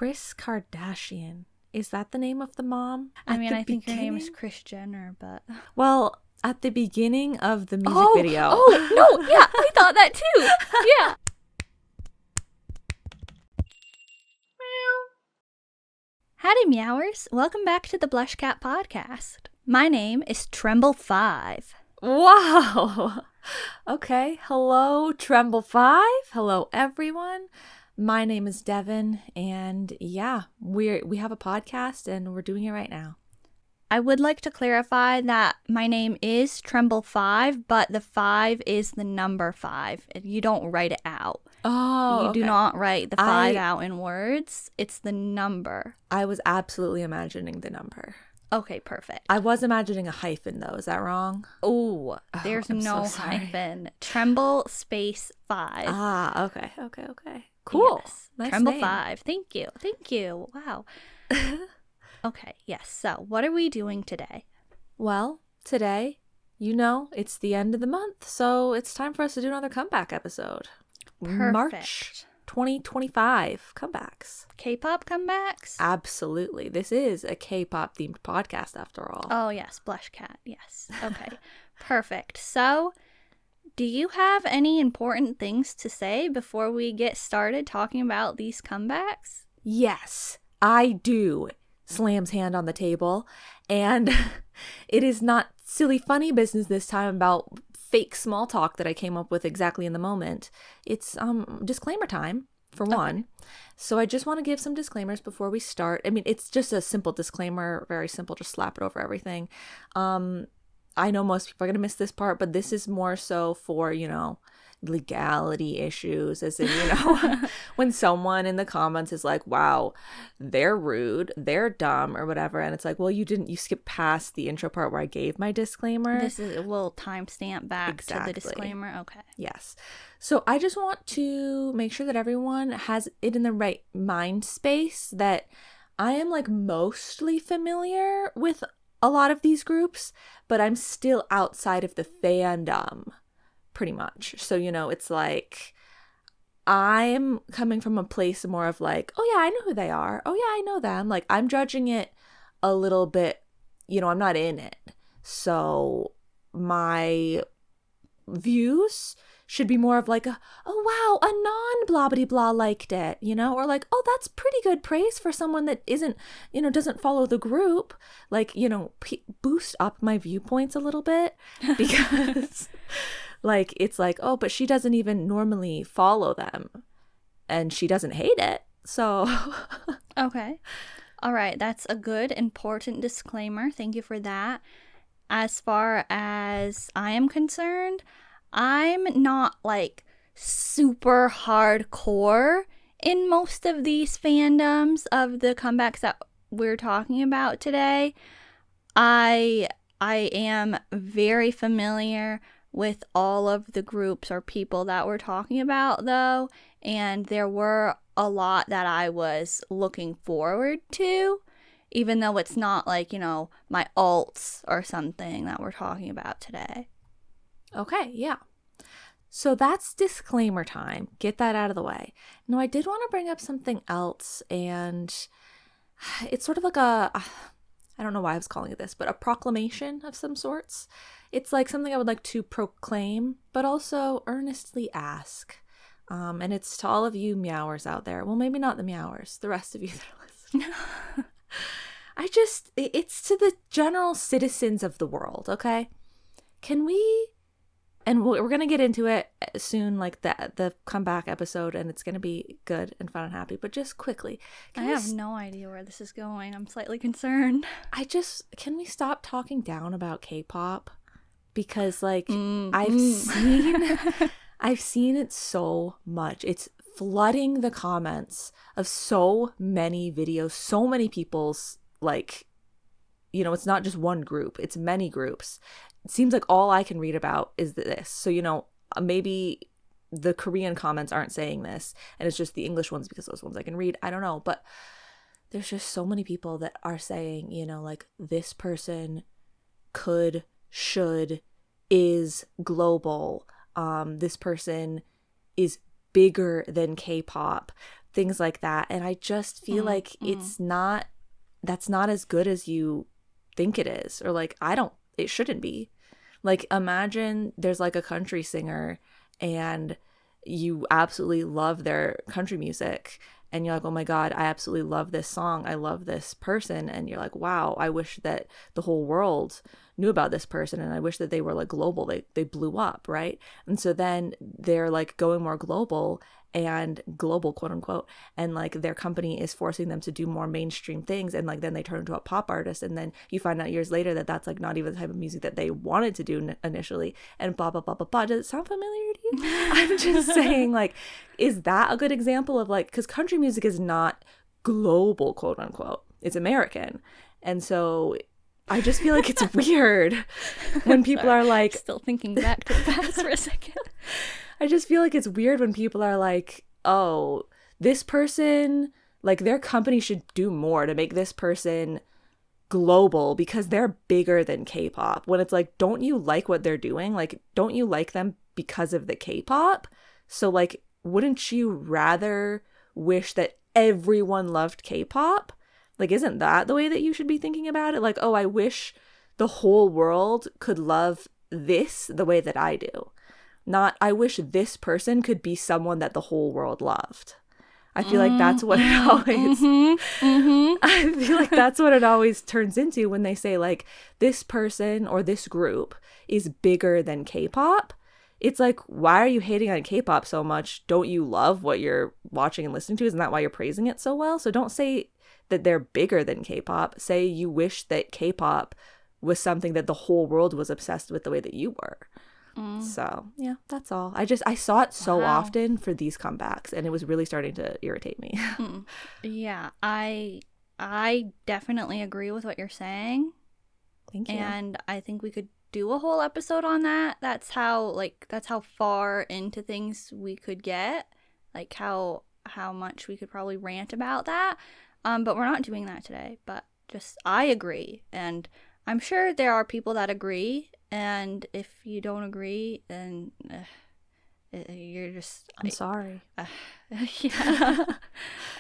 Kris Kardashian. Is that the name of the mom? I mean, I think her name is Kris Jenner, but... Well, at the beginning of the music video... Oh, no, yeah, I thought that too. Yeah. Howdy, Meowers. Welcome back to the BlushCat podcast. My name is Tremble 5. Wow. Okay. Hello, Tremble 5. Hello, everyone. My name is Devin, and yeah, we have a podcast, and we're doing it right now. I would like to clarify that my name is Tremble 5, but the 5 is the number 5. You don't write it out. Oh, You do not write the 5 out in words. It's the number. I was absolutely imagining the number. Okay, perfect. I was imagining a hyphen, though. Is that wrong? Oh, there's I'm no so sorry. hyphen. Tremble space 5. Ah, okay. Cool. Yes. Nice Tremble name. 5. Thank you. Wow. Okay, yes. So, what are we doing today? Well, today, it's the end of the month, so it's time for us to do another comeback episode. Perfect. March 2025 comebacks. K-pop comebacks? Absolutely. This is a K-pop themed podcast after all. Oh, yes. BlushCat. Yes. Okay. Perfect. So, do you have any important things to say before we get started talking about these comebacks? Yes, I do. Slams hand on the table. And it is not silly funny business this time about fake small talk that I came up with exactly in the moment. It's disclaimer time, for one. Okay. So I just want to give some disclaimers before we start. I mean, it's just a simple disclaimer, very simple, just slap it over everything. I know most people are going to miss this part, but this is more so for, legality issues, as in, when someone in the comments is like, wow, they're rude, they're dumb, or whatever, and it's like, well, you skipped past the intro part where I gave my disclaimer. This is a little timestamp back to the disclaimer. Okay. Yes. So I just want to make sure that everyone has it in the right mind space that I am mostly familiar with a lot of these groups, but I'm still outside of the fandom. Pretty much. So, it's like I'm coming from a place more of oh yeah, I know who they are. Oh yeah, I know them. I'm judging it a little bit, I'm not in it. So my views should be more of oh wow, a non-blah-blah-blah liked it, or oh, that's pretty good praise for someone that isn't, doesn't follow the group. Boost up my viewpoints a little bit because it's oh, but she doesn't even normally follow them and she doesn't hate it. So okay. All right, that's a good important disclaimer. Thank you for that. As far as I am concerned, I'm not super hardcore in most of these fandoms of the comebacks that we're talking about today. I am very familiar with all of the groups or people that we're talking about, though, and there were a lot that I was looking forward to, even though it's not my alts or something that we're talking about today. Okay, yeah. So that's disclaimer time. Get that out of the way. No, I did want to bring up something else, and it's sort of I don't know why I was calling it this, but a proclamation of some sorts. It's something I would like to proclaim, but also earnestly ask. And it's to all of you Meowers out there. Well, maybe not the Meowers, the rest of you that are listening. It's to the general citizens of the world, okay? Can we, and we're going to get into it soon, the comeback episode, and it's going to be good and fun and happy, but just quickly. I have no idea where this is going. I'm slightly concerned. Can we stop talking down about K-pop? Because I've seen it so much. It's flooding the comments of so many videos, so many people's it's not just one group, it's many groups. It seems like all I can read about is this. So, maybe the Korean comments aren't saying this and it's just the English ones because those ones I can read. I don't know, but there's just so many people that are saying, this person could, should, is global. This person is bigger than K-pop. things like that. And I just feel like that's not as good as you think it is, or like it shouldn't be. Like, imagine there's like a country singer and you absolutely love their country music and you're like, oh my God, I absolutely love this song, I love this person, and you're like, wow, I wish that the whole world knew about this person, and I wish that they were like global, they blew up, right? And so then they're like going more global, quote unquote, and like their company is forcing them to do more mainstream things, and like then they turn into a pop artist, and then you find out years later that that's like not even the type of music that they wanted to do initially, and blah blah blah blah blah. Does it sound familiar to you? I'm just saying, like, is that a good example of like, because country music is not global, quote unquote, it's American, and so I just feel like it's weird when people are like, still thinking back to the past for a second. I just feel like it's weird when people are like, oh, this person, like their company should do more to make this person global because they're bigger than K-pop. When it's like, don't you like what they're doing? Like, don't you like them because of the K-pop? So like, wouldn't you rather wish that everyone loved K-pop? Like, isn't that the way that you should be thinking about it? Like, oh, I wish the whole world could love this the way that I do. Not, I wish this person could be someone that the whole world loved. I feel like that's what it always, I feel like that's what it always turns into when they say like, this person or this group is bigger than K-pop. It's like, why are you hating on K-pop so much? Don't you love what you're watching and listening to? Isn't that why you're praising it so well? So don't say that they're bigger than K-pop. Say you wish that K-pop was something that the whole world was obsessed with the way that you were. So yeah, that's all. I saw it so often for these comebacks, and it was really starting to irritate me. Yeah, I definitely agree with what you're saying. Thank you. And I think we could do a whole episode on that. That's how far into things we could get, like how much we could probably rant about that. But we're not doing that today. But just, I agree, and I'm sure there are people that agree. And if you don't agree, then you're just... I'm sorry. Yeah.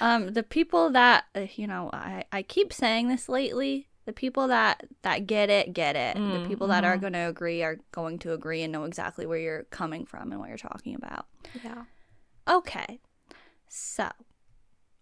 The people that, I keep saying this lately, the people that get it. The people that are going to agree and know exactly where you're coming from and what you're talking about. Yeah. Okay. So.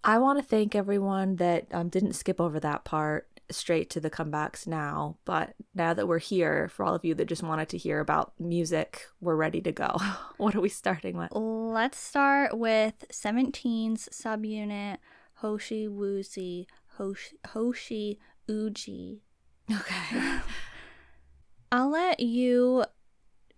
I want to thank everyone that didn't skip over that part straight to the comebacks now, but now that we're here, for all of you that just wanted to hear about music, we're ready to go. What are we starting with? Let's start with 17's subunit HOSHI WOOZI HOSHI UJI. Okay. I'll let you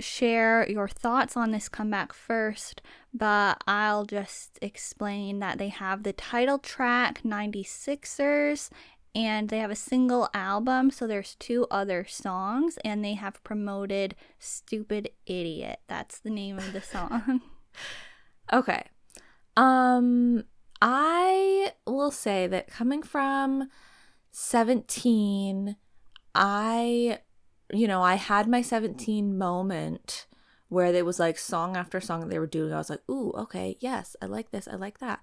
share your thoughts on this comeback first, but I'll just explain that they have the title track 96ers, and they have a single album, so there's 2 other songs, and they have promoted Stupid Idiot. That's the name of the song. Okay. I will say that coming from 17, I had my 17 moment where there was like song after song that they were doing. I was like, ooh, okay, yes, I like this, I like that.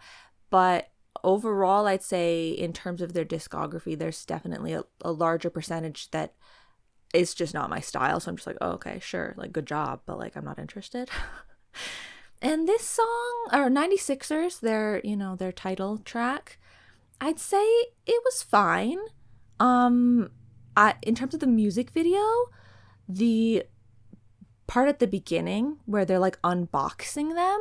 But overall, I'd say in terms of their discography, there's definitely a larger percentage that is just not my style. So I'm just like, oh, okay, sure, like good job, but like I'm not interested. And this song, or 96ers, their title track, I'd say it was fine. In terms of the music video, the part at the beginning where they're like unboxing them,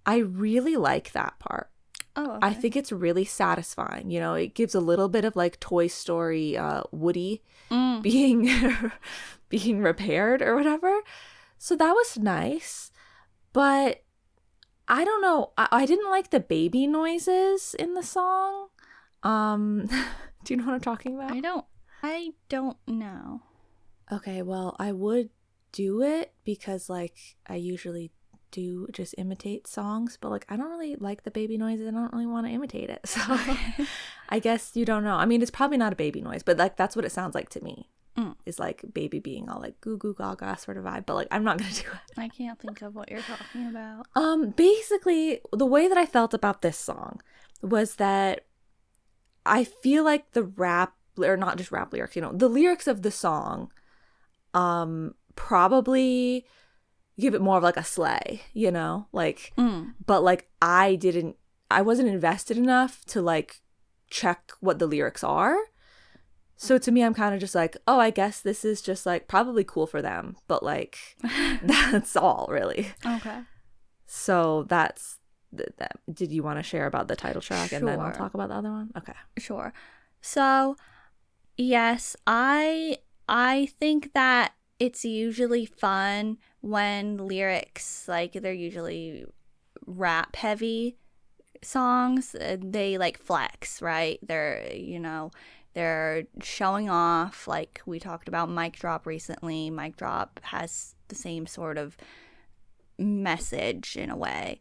I really like that part. Oh, okay. I think it's really satisfying. It gives a little bit of like Toy Story Woody being repaired or whatever. So that was nice. But I don't know. I didn't like the baby noises in the song. Do you know what I'm talking about? I don't know. Okay, well, I would do it because like I usually do just imitate songs, but like I don't really like the baby noises. I don't really want to imitate it. So I guess you don't know. I mean, it's probably not a baby noise, but like that's what it sounds like to me. is like baby being all like goo goo gaga sort of vibe, but like I'm not gonna do it. I can't think of what you're talking about. Basically the way that I felt about this song was that I feel like the rap, or not just rap lyrics, the lyrics of the song probably give it more of like a slay, like but like I wasn't invested enough to like check what the lyrics are. So to me, I'm kind of just like, oh, I guess this is just like probably cool for them, but like that's all really. Okay. So that's that. Did you want to share about the title track and then I'll Sure. talk about the other one? Okay. Sure. So, yes, I think that it's usually fun when lyrics, like, they're usually rap heavy songs. They like flex, right? They're showing off. Like we talked about Mic Drop recently. Mic Drop has the same sort of message in a way.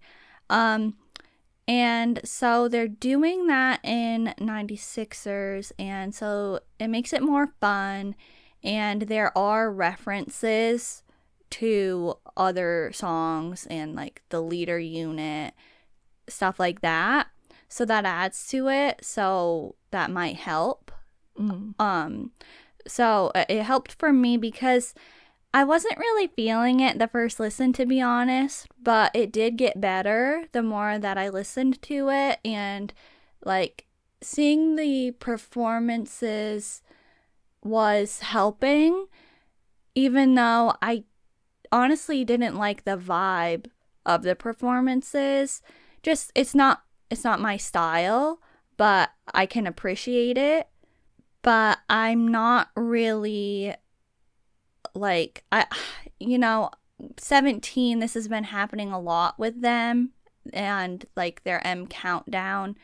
And so they're doing that in 96ers, and so it makes it more fun, and there are references to other songs and like the leader unit, stuff like that. So that adds to it, so that might help. So it helped for me because I wasn't really feeling it the first listen, to be honest, but it did get better the more that I listened to it, and like seeing the performances was helping, even though I honestly didn't like the vibe of the performances. Just it's not my style, but I can appreciate it. But I'm not really like 17, this has been happening a lot with them, and like their M Countdown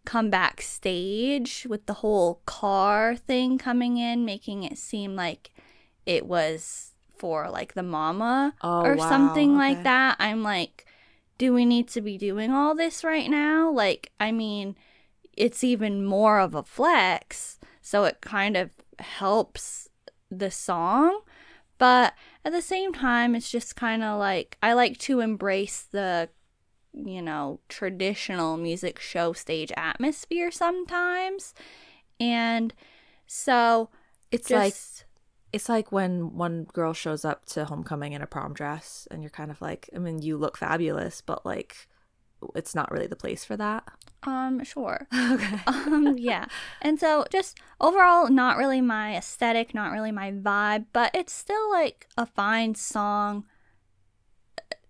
comeback stage with the whole car thing coming in, making it seem like it was for like the mama or something like that. I'm like, do we need to be doing all this right now? Like, I mean, it's even more of a flex, so it kind of helps the song. But at the same time, it's just kind of like, I like to embrace the, traditional music show stage atmosphere sometimes. And so it's like when one girl shows up to homecoming in a prom dress and you're kind of like, I mean, you look fabulous, but like it's not really the place for that. Sure. Okay. Yeah. And so just overall, not really my aesthetic, not really my vibe, but it's still like a fine song.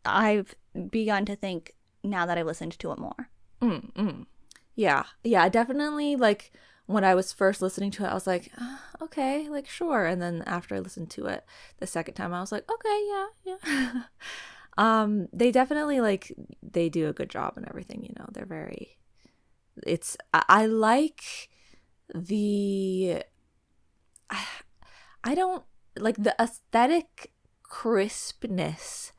I've begun to think now that I've listened to it more. Yeah. I definitely, like, when I was first listening to it, I was like, okay, like, sure. And then after I listened to it the second time, I was like, okay, yeah. They definitely, like, they do a good job and everything, they're very, I like I don't like the aesthetic crispness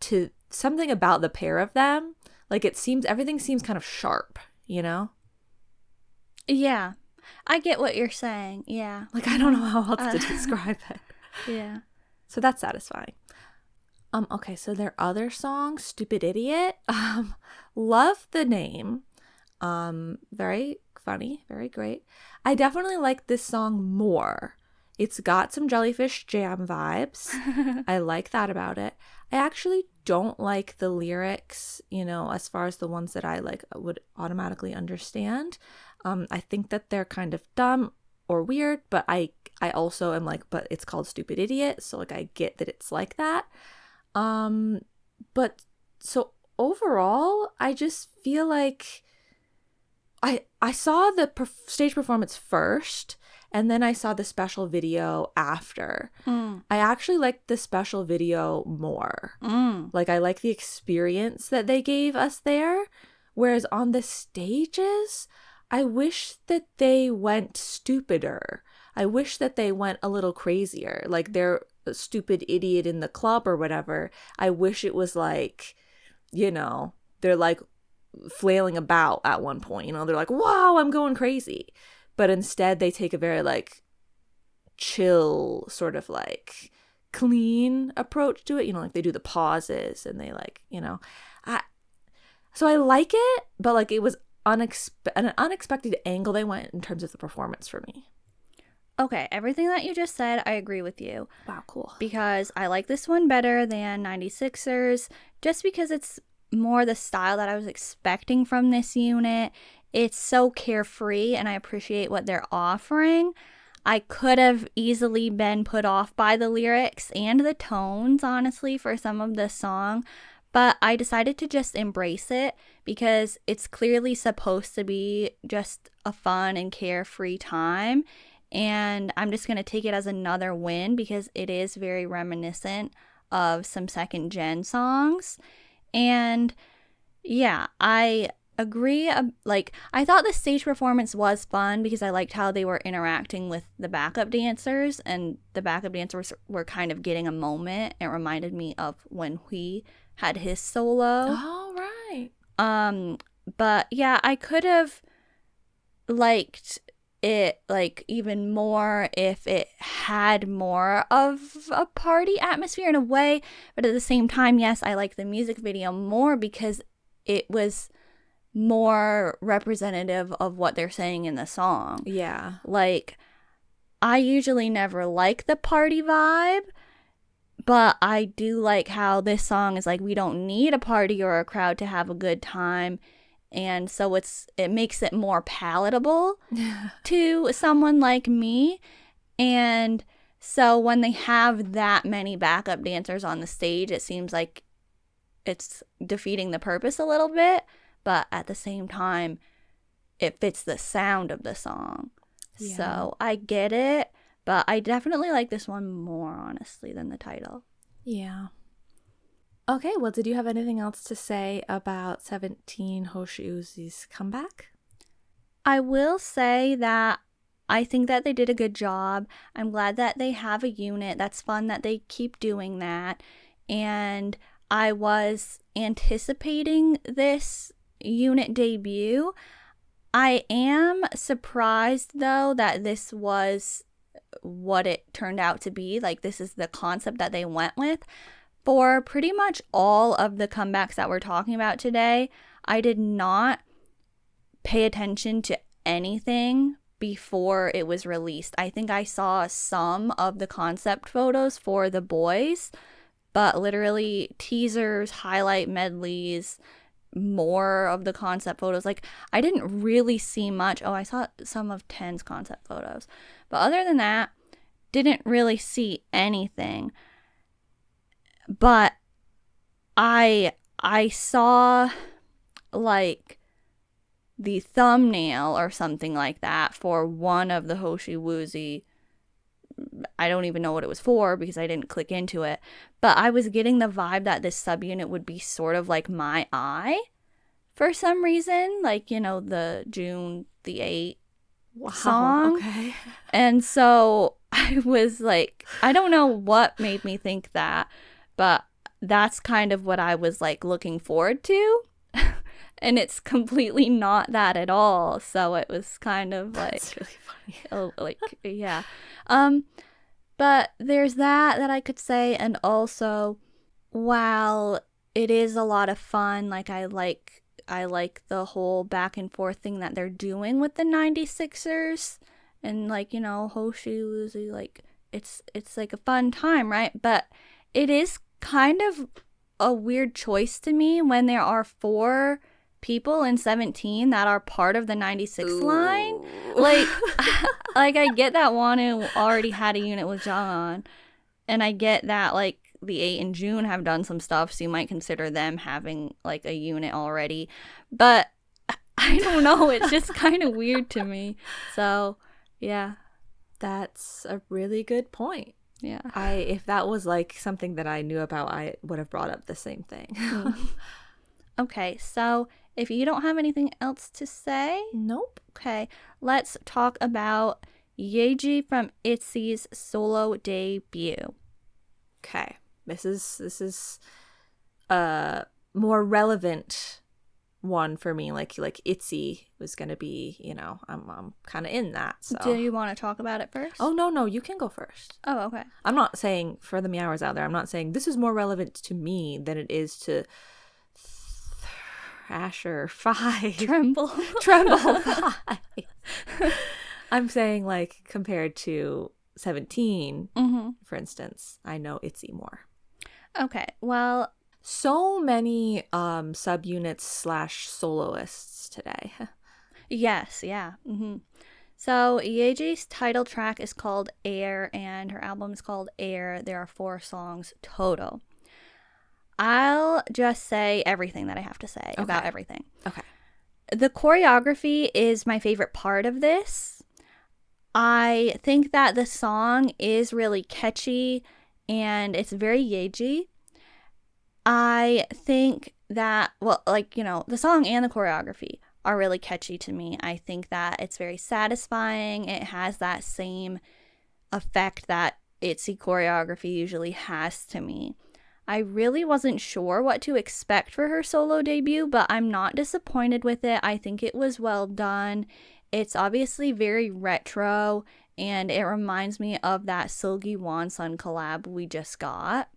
to something about the pair of them. Like, everything seems kind of sharp, Yeah. I get what you're saying. Yeah. Like, I don't know how else to describe it. Yeah. So that's satisfying. Okay, so their other song, Stupid Idiot, love the name. Very funny, very great. I definitely like this song more. It's got some Jellyfish Jam vibes. I like that about it. I actually don't like the lyrics, as far as the ones that I like would automatically understand. I think that they're kind of dumb or weird, but I also am like, but it's called Stupid Idiot, so like I get that it's like that. But so overall, I just feel like I saw the stage performance first, and then I saw the special video after. I actually liked the special video more. Like, I like the experience that they gave us there. Whereas on the stages, I wish that they went stupider. I wish that they went a little crazier. Like, they're a stupid idiot in the club or whatever. I wish it was like, they're like flailing about at one point. They're like, wow, I'm going crazy. But instead, they take a very like chill sort of like clean approach to it. You know, like they do the pauses and they like, you know, so I like it, but like it was an unexpected angle they went in terms of the performance for me. Okay, everything that you just said, I agree with you. Wow, cool. Because I like this one better than 96ers, just because it's more the style that I was expecting from this unit. It's so carefree, and I appreciate what they're offering. I could have easily been put off by the lyrics and the tones, honestly, for some of the song. But I decided to just embrace it because it's clearly supposed to be just a fun and carefree time. And I'm just going to take it as another win because it is very reminiscent of some second gen songs. And yeah, I agree. Like, I thought the stage performance was fun because I liked how they were interacting with the backup dancers, and the backup dancers were kind of getting a moment. It reminded me of when he had his solo. Oh, right. But yeah, I could have liked it like even more if it had more of a party atmosphere in a way, but at the same time, yes, I like the music video more because it was more representative of what they're saying in the song. Yeah. Like, I usually never like the party vibe, but I do like how this song is like, we don't need a party or a crowd to have a good time. And so it makes it more palatable to someone like me. And so when they have that many backup dancers on the stage, it seems like it's defeating the purpose a little bit. But at the same time, it fits the sound of the song. Yeah. So I get it. But I definitely like this one more, honestly, than the title. Yeah. Okay, well, did you have anything else to say about 17 HOSHI WOOZI's comeback? I will say that I think that they did a good job. I'm glad that they have a unit. That's fun that they keep doing that. And I was anticipating this unit debut. I am surprised, though, that this was what it turned out to be. Like, this is the concept that they went with. For pretty much all of the comebacks that we're talking about today, I did not pay attention to anything before it was released. I think I saw some of the concept photos for the BOYZ, but literally teasers, highlight medleys, more of the concept photos. Like, I didn't really see much. Oh, I saw some of 10's concept photos. But other than that, didn't really see anything. But I saw like the thumbnail or something like that for one of the HOSHI WOOZI. I don't even know what it was for because I didn't click into it. But I was getting the vibe that this subunit would be sort of like My Eye for some reason. Like, you know, the June the 8th song. Okay. And so I was like, I don't know what made me think that. But that's kind of what I was like looking forward to. And it's completely not that at all. So it was kind of like, that's really funny. Like, yeah. But there's that I could say. And also, while it is a lot of fun, like I like the whole back and forth thing that they're doing with the 96ers and like, you know, HOSHI WOOZI, like it's like a fun time, right? But it is kind of a weird choice to me when there are 4 people in 17 that are part of the 96 line. Like, like I get that Wonu already had a unit with Jongwon, and I get that like the 8 and June have done some stuff, so you might consider them having like a unit already. But I don't know, it's just kind of weird to me. So yeah, that's a really good point. Yeah. If that was like something that I knew about, I would have brought up the same thing. Okay, so if you don't have anything else to say, nope. Okay, let's talk about Yeji from ITZY's solo debut. Okay, this is more relevant one for me. Like ITZY was gonna be, you know, I'm kind of in that. So Do you want to talk about it first? oh no, you can go first. Oh, okay. I'm not saying, for the Meowers out there, I'm not saying this is more relevant to me than it is to Thrasher 5. Tremble. Tremble 5. I'm saying, like, compared to 17, for instance, I know ITZY more. Okay, well, So many subunits / soloists today. yes, yeah. So Yeji's title track is called Air, and her album is called Air. There are 4 songs total. I'll just say everything that I have to say about everything. Okay. The choreography is my favorite part of this. I think that the song is really catchy and it's very Yeji. I think that, well, like, you know, the song and the choreography are really catchy to me. I think that it's very satisfying. It has that same effect that ITZY choreography usually has to me. I really wasn't sure what to expect for her solo debut, but I'm not disappointed with it. I think it was well done. It's obviously very retro, and it reminds me of that Seulgi Wonsun collab we just got.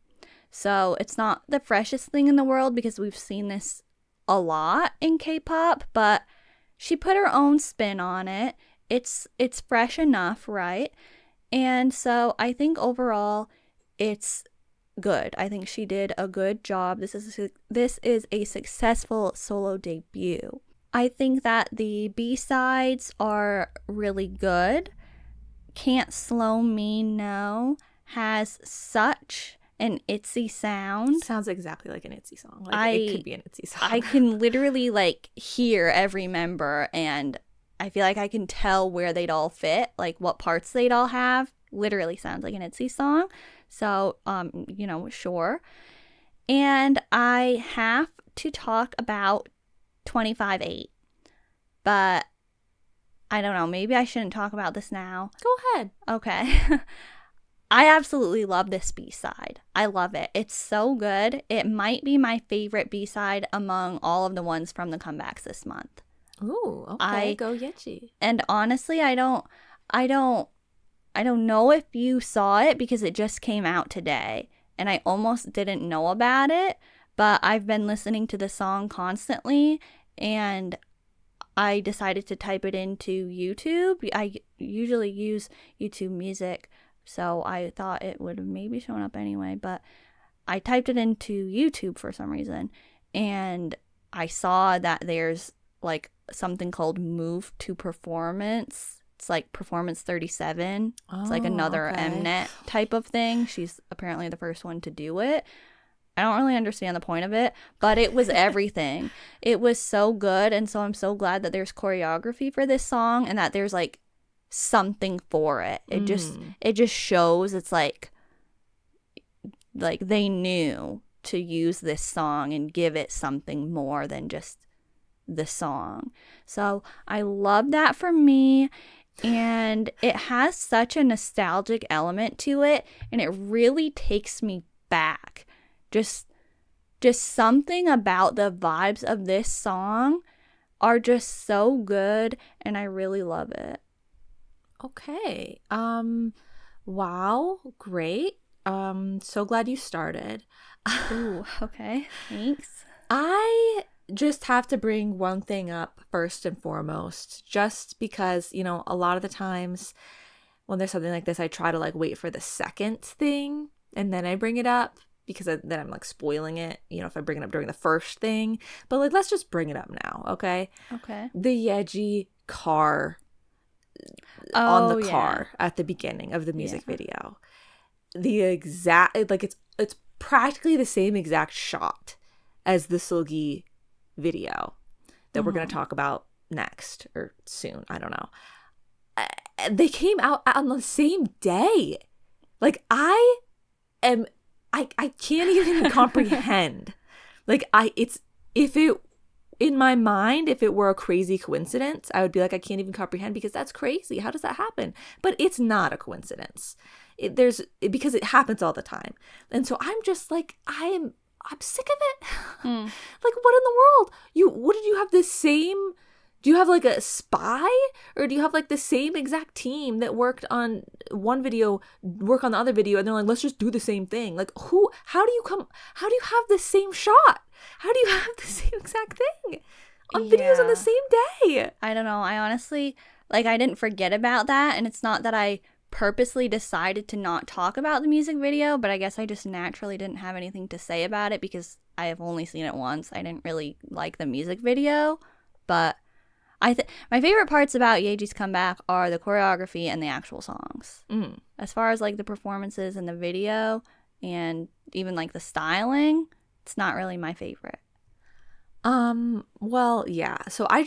So it's not the freshest thing in the world because we've seen this a lot in K-pop, but she put her own spin on it. It's fresh enough, right? And so I think overall it's good. I think she did a good job. This is a successful solo debut. I think that the B-sides are really good. Can't Slow Me No has such an ITZY sound. Sounds exactly like an ITZY song. Like, it could be an ITZY song. I can literally, like, hear every member, and I feel like I can tell where they'd all fit, like what parts they'd all have. Literally sounds like an ITZY song. So, you know, sure. And I have to talk about 25/8, but I don't know, maybe I shouldn't talk about this now. Go ahead. Okay. I absolutely love this B-side. I love it. It's so good. It might be my favorite B-side among all of the ones from the comebacks this month. Ooh, okay. Go Yeji. And honestly, I don't know if you saw it because it just came out today and I almost didn't know about it, but I've been listening to the song constantly and I decided to type it into YouTube. I usually use YouTube Music, so I thought it would have maybe shown up anyway, but I typed it into YouTube for some reason and I saw that there's like something called Move to Performance. It's like Performance 37. It's like another Mnet type of thing. She's apparently the first one to do it. I don't really understand the point of it, but it was everything. It was so good, and so I'm so glad that there's choreography for this song and that there's like something for it. It just shows it's like they knew to use this song and give it something more than just the song. So I love that for me. And it has such a nostalgic element to it, and it really takes me back. Just something about the vibes of this song are just so good, and I really love it. Okay. Wow, great. So glad you started. Ooh, okay. Thanks. I just have to bring one thing up first and foremost, just because, you know, a lot of the times when there's something like this, I try to like wait for the second thing and then I bring it up because then I'm like spoiling it, you know, if I bring it up during the first thing. But like, let's just bring it up now, okay? Okay. The Yeji car on the car at the beginning of the music video. The exact, like it's practically the same exact shot as the Seulgi video that we're going to talk about next or soon. I don't know. They came out on the same day. Like I can't even comprehend. Like in my mind, if it were a crazy coincidence, I would be like, I can't even comprehend because that's crazy. How does that happen? But it's not a coincidence. Because it happens all the time. And so I'm just like, I'm sick of it. Like, what in the world? What did you have the same? Do you have like a spy, or do you have like the same exact team that worked on one video, work on the other video, and they're like, let's just do the same thing? Like, how do you have the same shot? How do you have the same exact thing on videos on the same day? I don't know. I honestly, like, I didn't forget about that, and it's not that I purposely decided to not talk about the music video, but I guess I just naturally didn't have anything to say about it because I have only seen it once. I didn't really like the music video, but my favorite parts about Yeji's comeback are the choreography and the actual songs. As far as like the performances and the video and even like the styling, it's not really my favorite. Well, yeah. So I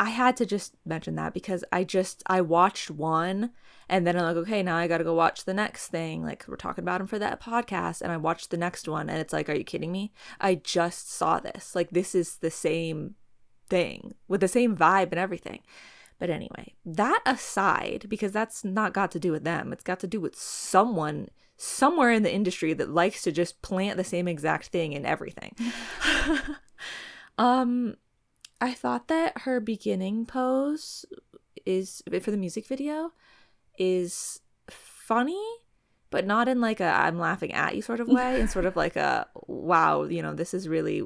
had to just mention that because I watched one and then I'm like, okay, now I got to go watch the next thing. Like, we're talking about him for that podcast, and I watched the next one and it's like, are you kidding me? I just saw this. Like, this is the same thing with the same vibe and everything. But anyway, that aside, because that's not got to do with them, it's got to do with someone somewhere in the industry that likes to just plant the same exact thing in everything. I thought that her beginning pose for the music video is funny, but not in like a I'm laughing at you sort of way, and sort of like a wow, this is really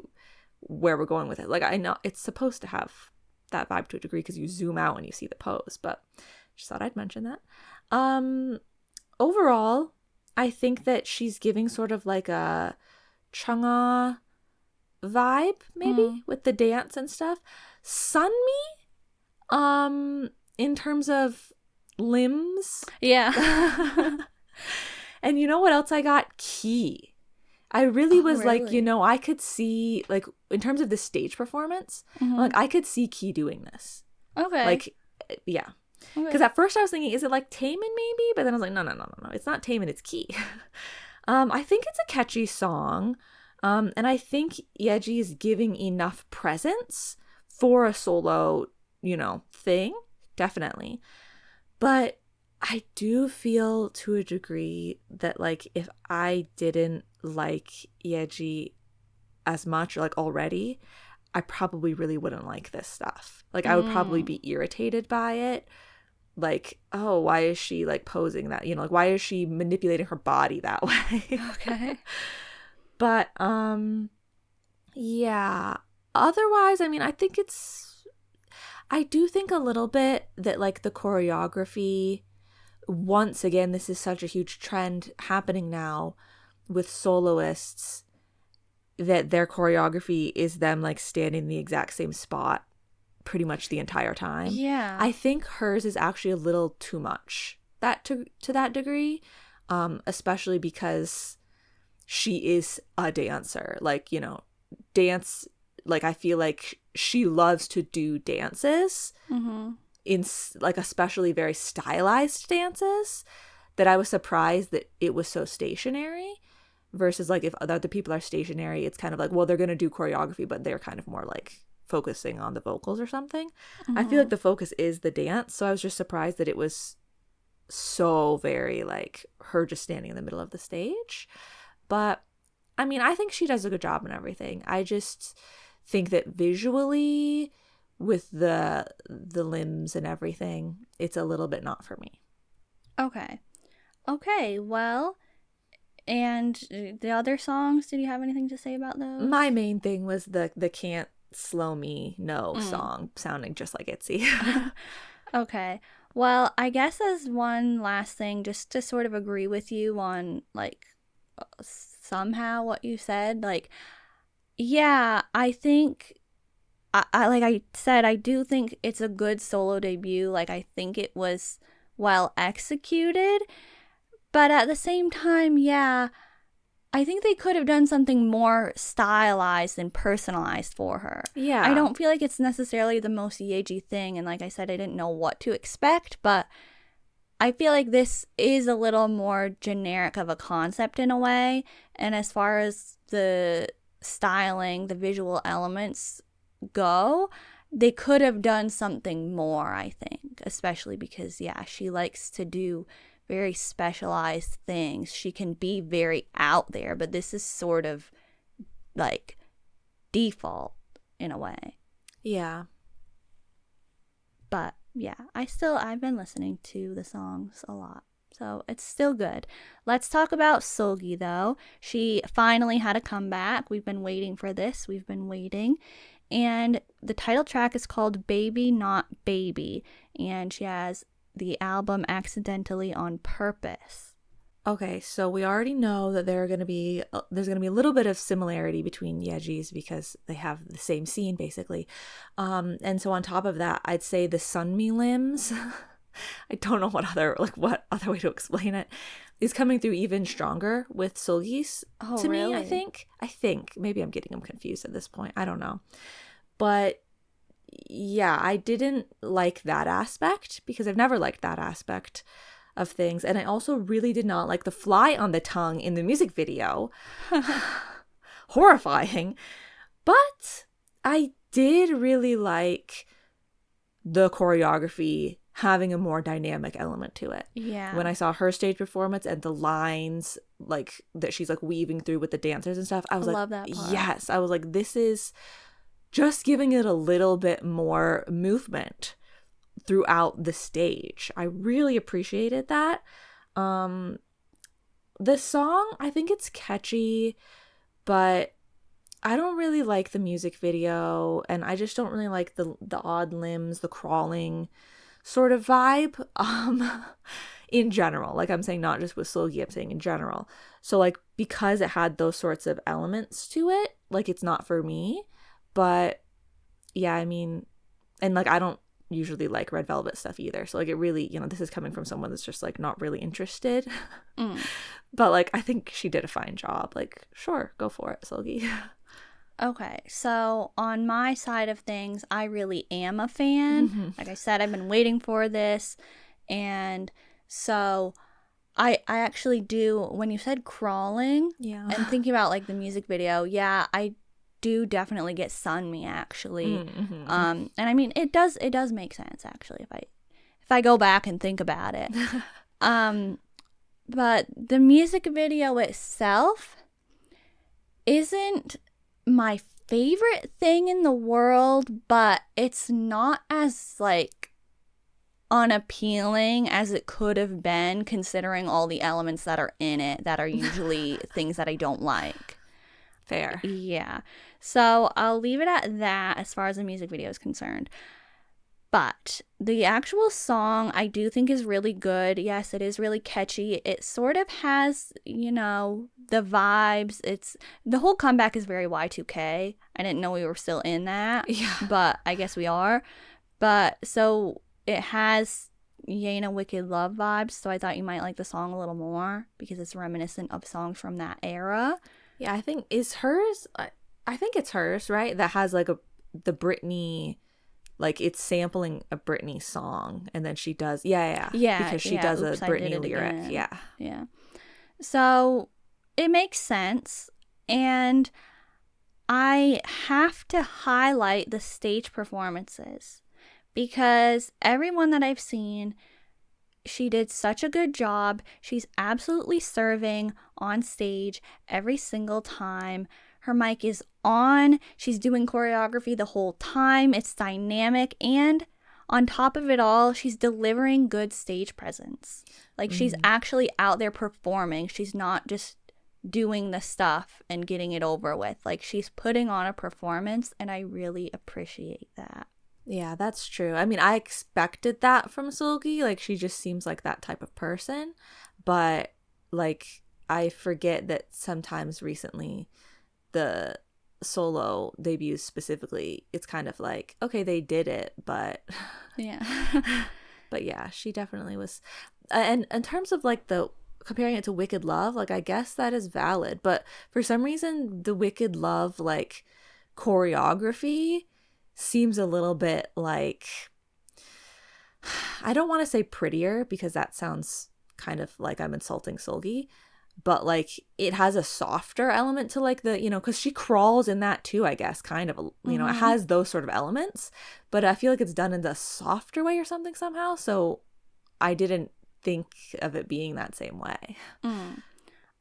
where we're going with it. Like, I know it's supposed to have that vibe to a degree because you zoom out and you see the pose, but just thought I'd mention that. Overall, I think that she's giving sort of like a Chungha vibe, maybe, with the dance and stuff. Sunmi, in terms of limbs. Yeah. And you know what else I got? Key. I really was like, I could see, like, in terms of the stage performance, like, I could see Key doing this. Okay. Like, yeah. Because at first I was thinking, is it like Taemin maybe? But then I was like, no. It's not Taemin, it's Key. I think it's a catchy song. And I think Yeji is giving enough presence for a solo, thing. Definitely. But I do feel to a degree that, like, if I didn't like Yeji as much, like, already, I probably really wouldn't like this stuff. Like, I would probably be irritated by it. Like, oh, why is she, like, posing that? Like, why is she manipulating her body that way? Okay. But, yeah. Otherwise, I mean, I do think a little bit that, like, the choreography, once again, this is such a huge trend happening now with soloists, that their choreography is them, like, standing in the exact same spot pretty much the entire time. Yeah. I think hers is actually a little too much to that degree, especially because she is a dancer. Like, dance, like, I feel like she loves to do dances in, like, especially very stylized dances, that I was surprised that it was so stationary, versus, like, if other people are stationary, it's kind of like, well, they're going to do choreography, but they're kind of more like focusing on the vocals or something. I feel like the focus is the dance, so I was just surprised that it was so very, like, her just standing in the middle of the stage. But I mean, I think she does a good job and everything. I just think that visually, with the limbs and everything, it's a little bit not for me. Okay, well, and the other songs, did you have anything to say about those? My main thing was the Can't Slow Me No song, sounding just like ITZY. Okay, well, I guess as one last thing, just to sort of agree with you on, like, somehow what you said, like, yeah, I think, like I said, I do think it's a good solo debut. Like, I think it was well executed, but at the same time, yeah, I think they could have done something more stylized and personalized for her. Yeah. I don't feel like it's necessarily the most Yeji thing, and like I said, I didn't know what to expect, but I feel like this is a little more generic of a concept in a way, and as far as the styling, the visual elements go, they could have done something more, I think, especially because, yeah, she likes to do very specialized things. She can be very out there, but this is sort of like default in a way. Yeah. But yeah, I've been listening to the songs a lot. So it's still good. Let's talk about Seulgi though. She finally had a comeback. We've been waiting for this. We've been waiting. And the title track is called Baby Not Baby. And she has the album Accidentally on Purpose. Okay, so we already know that there's gonna be a little bit of similarity between Yeji's because they have the same scene basically, and so on top of that, I'd say the Sunmi limbs. I don't know what other way to explain it, is coming through even stronger with Seulgi's to really? me. I think maybe I'm getting them confused at this point. I don't know, but yeah, I didn't like that aspect because I've never liked that aspect of things, and I also really did not like the fly on the tongue in the music video. Horrifying. But I did really like the choreography having a more dynamic element to it. Yeah. When I saw her stage performance and the lines like that she's like weaving through with the dancers and stuff, I was love that part. yes, I was like, this is just giving it a little bit more movement throughout the stage. I really appreciated that. The song, I think it's catchy, but I don't really like the music video, and I just don't really like the odd limbs, the crawling sort of vibe in general. Like I'm saying, not just with Seulgi, I'm saying in general. So like because it had those sorts of elements to it, like it's not for me. But yeah, I mean, and like I don't usually like Red Velvet stuff either, so like it really, this is coming from someone that's just like not really interested. But like I think she did a fine job. Like sure, go for it, Seulgi. Okay, so on my side of things, I really am a fan. Like I said, I've been waiting for this, and so I actually do. When you said crawling, and thinking about like the music video, yeah, I do definitely get Sunmi actually. And I mean it does make sense actually if I go back and think about it. But the music video itself isn't my favorite thing in the world, but it's not as like unappealing as it could have been considering all the elements that are in it that are usually things that I don't like. Fair. Yeah. So I'll leave it at that as far as the music video is concerned. But the actual song I do think is really good. Yes, it is really catchy. It sort of has, the vibes. The whole comeback is very Y2K. I didn't know we were still in that. Yeah. But I guess we are. But so it has Yena Wicked Love vibes. So I thought you might like the song a little more because it's reminiscent of songs from that era. Yeah, I think is hers. I think it's hers, right? That has like the Britney, like it's sampling a Britney song, and then she does, because she does a Britney lyric, again. Yeah. So it makes sense, and I have to highlight the stage performances because everyone that I've seen, she did such a good job. She's absolutely serving on stage every single time. Her mic is on. She's doing choreography the whole time. It's dynamic. And on top of it all, she's delivering good stage presence. Like she's actually out there performing. She's not just doing the stuff and getting it over with. Like she's putting on a performance, and I really appreciate that. Yeah, that's true. I mean, I expected that from Seulgi. Like, she just seems like that type of person. But, like, I forget that sometimes recently the solo debuts specifically, it's kind of like, okay, they did it, but... Yeah. But yeah, she definitely was... And in terms of, like, comparing it to Wicked Love, like, I guess that is valid. But for some reason, the Wicked Love, like, choreography seems a little bit like, I don't want to say prettier because that sounds kind of like I'm insulting Seulgi, but like it has a softer element to like the, because she crawls in that too, I guess, kind of, it has those sort of elements, but I feel like it's done in the softer way or something somehow. So I didn't think of it being that same way.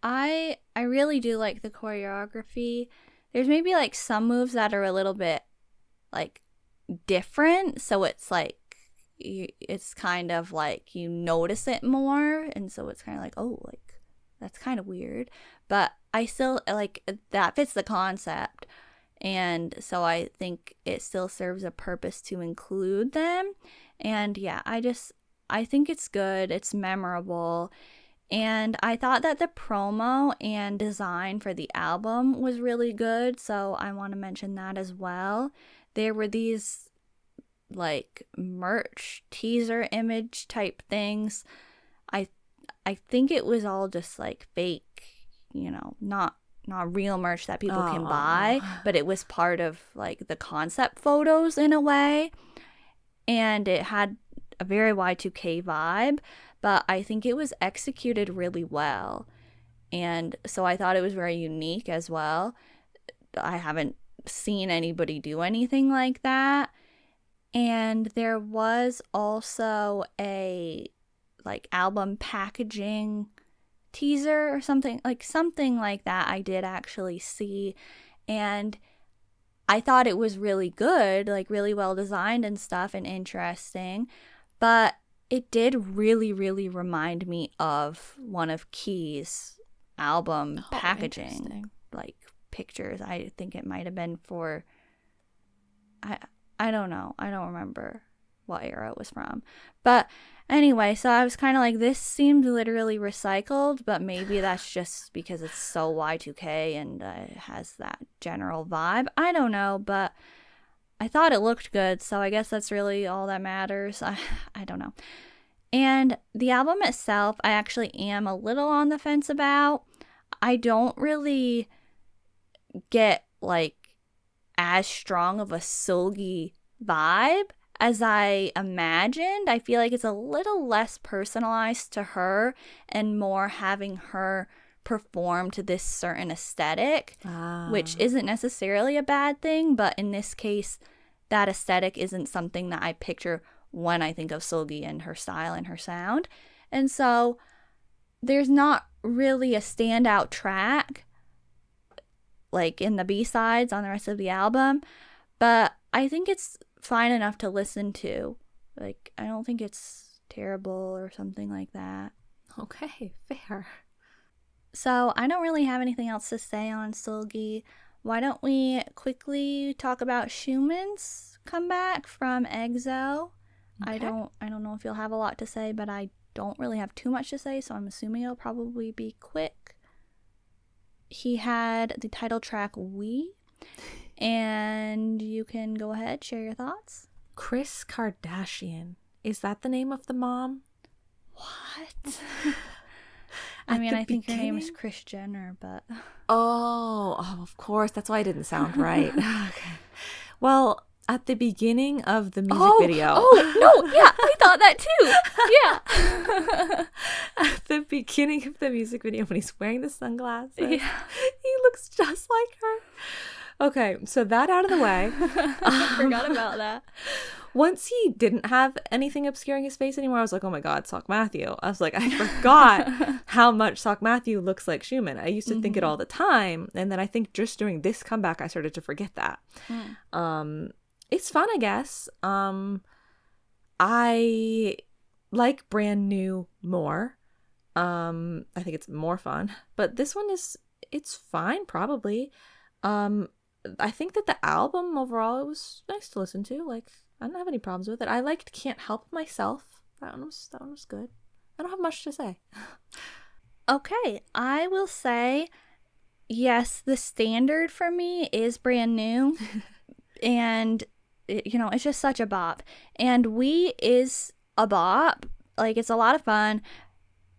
I really do like the choreography. there's maybe like some moves that are a little bit like different, so it's like it's kind of like you notice it more, and so it's kind of like, oh, like that's kind of weird, but I still like that fits the concept, and so I think it still serves a purpose to include them. And yeah, I think it's good, it's memorable. And I thought that the promo and design for the album was really good, so I want to mention that as well. There were these like merch teaser image type things. I think it was all just like fake, you know, not real merch that people can buy, but it was part of like the concept photos in a way. And it had a very Y2K vibe, but I think it was executed really well. And so I thought it was very unique as well. I haven't seen anybody do anything like that. And there was also a like album packaging teaser or something like that I did actually see. And I thought it was really good, like really well designed and stuff and interesting. But it did really, really remind me of one of Key's album packaging, like pictures. I think it might have been for, I don't know. I don't remember what era it was from. But anyway, so I was kind of like, this seemed literally recycled, but maybe that's just because it's so Y2K and it has that general vibe. I don't know, but I thought it looked good, so I guess that's really all that matters. I don't know. And the album itself, I actually am a little on the fence about. I don't really get like as strong of a Seulgi vibe as I imagined. I feel like it's a little less personalized to her and more having her perform to this certain aesthetic, which isn't necessarily a bad thing, but in this case, that aesthetic isn't something that I picture when I think of Seulgi and her style and her sound. And so there's not really a standout track like in the B-sides on the rest of the album, but I think it's fine enough to listen to. Like, I don't think it's terrible or something like that. Okay, fair. So I don't really have anything else to say on Seulgi. Why don't we quickly talk about XIUMIN's comeback from EXO? Okay. I don't know if you'll have a lot to say, but I don't really have too much to say, so I'm assuming it'll probably be quick. He had the title track We, and you can go ahead, share your thoughts. Kris Kardashian. Is that the name of the mom? What? I mean, I think her name is Kris Jenner, but... Oh, of course. That's why it didn't sound right. Okay. Well, at the beginning of the music video... Oh, no, yeah, I thought that too. Yeah. At the beginning of the music video, when he's wearing the sunglasses, yeah, he looks just like her. Okay, so that out of the way. I forgot about that. Once he didn't have anything obscuring his face anymore, I was like, oh my god, Sok Matthew. I was like, I forgot how much Sok Matthew looks like XIUMIN. I used to think it all the time, and then I think just during this comeback I started to forget that. It's fun, I guess. I like Brand New more. I think it's more fun, but this one it's fine probably. I think that the album overall, it was nice to listen to. Like, I don't have any problems with it. I liked Can't Help Myself. That one was good. I don't have much to say. Okay, I will say, yes, the standard for me is Brand New. And, it's just such a bop. And We is a bop. Like, it's a lot of fun.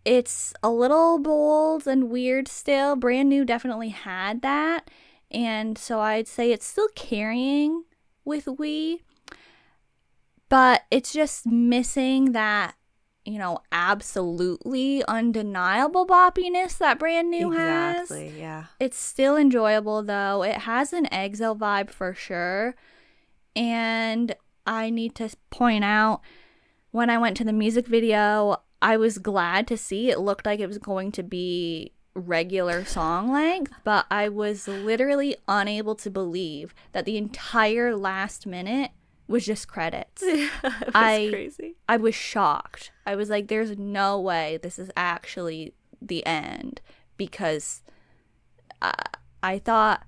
It's a little bold and weird still. Brand New definitely had that. And so I'd say it's still carrying with We. But it's just missing that, absolutely undeniable boppiness that Brand New has. Exactly, yeah. It's still enjoyable, though. It has an EXO vibe for sure. And I need to point out, when I went to the music video, I was glad to see it looked like it was going to be regular song length, but I was literally unable to believe that the entire last minute was just credits. Yeah, it was crazy. I was shocked. I was like, there's no way this is actually the end, because I thought,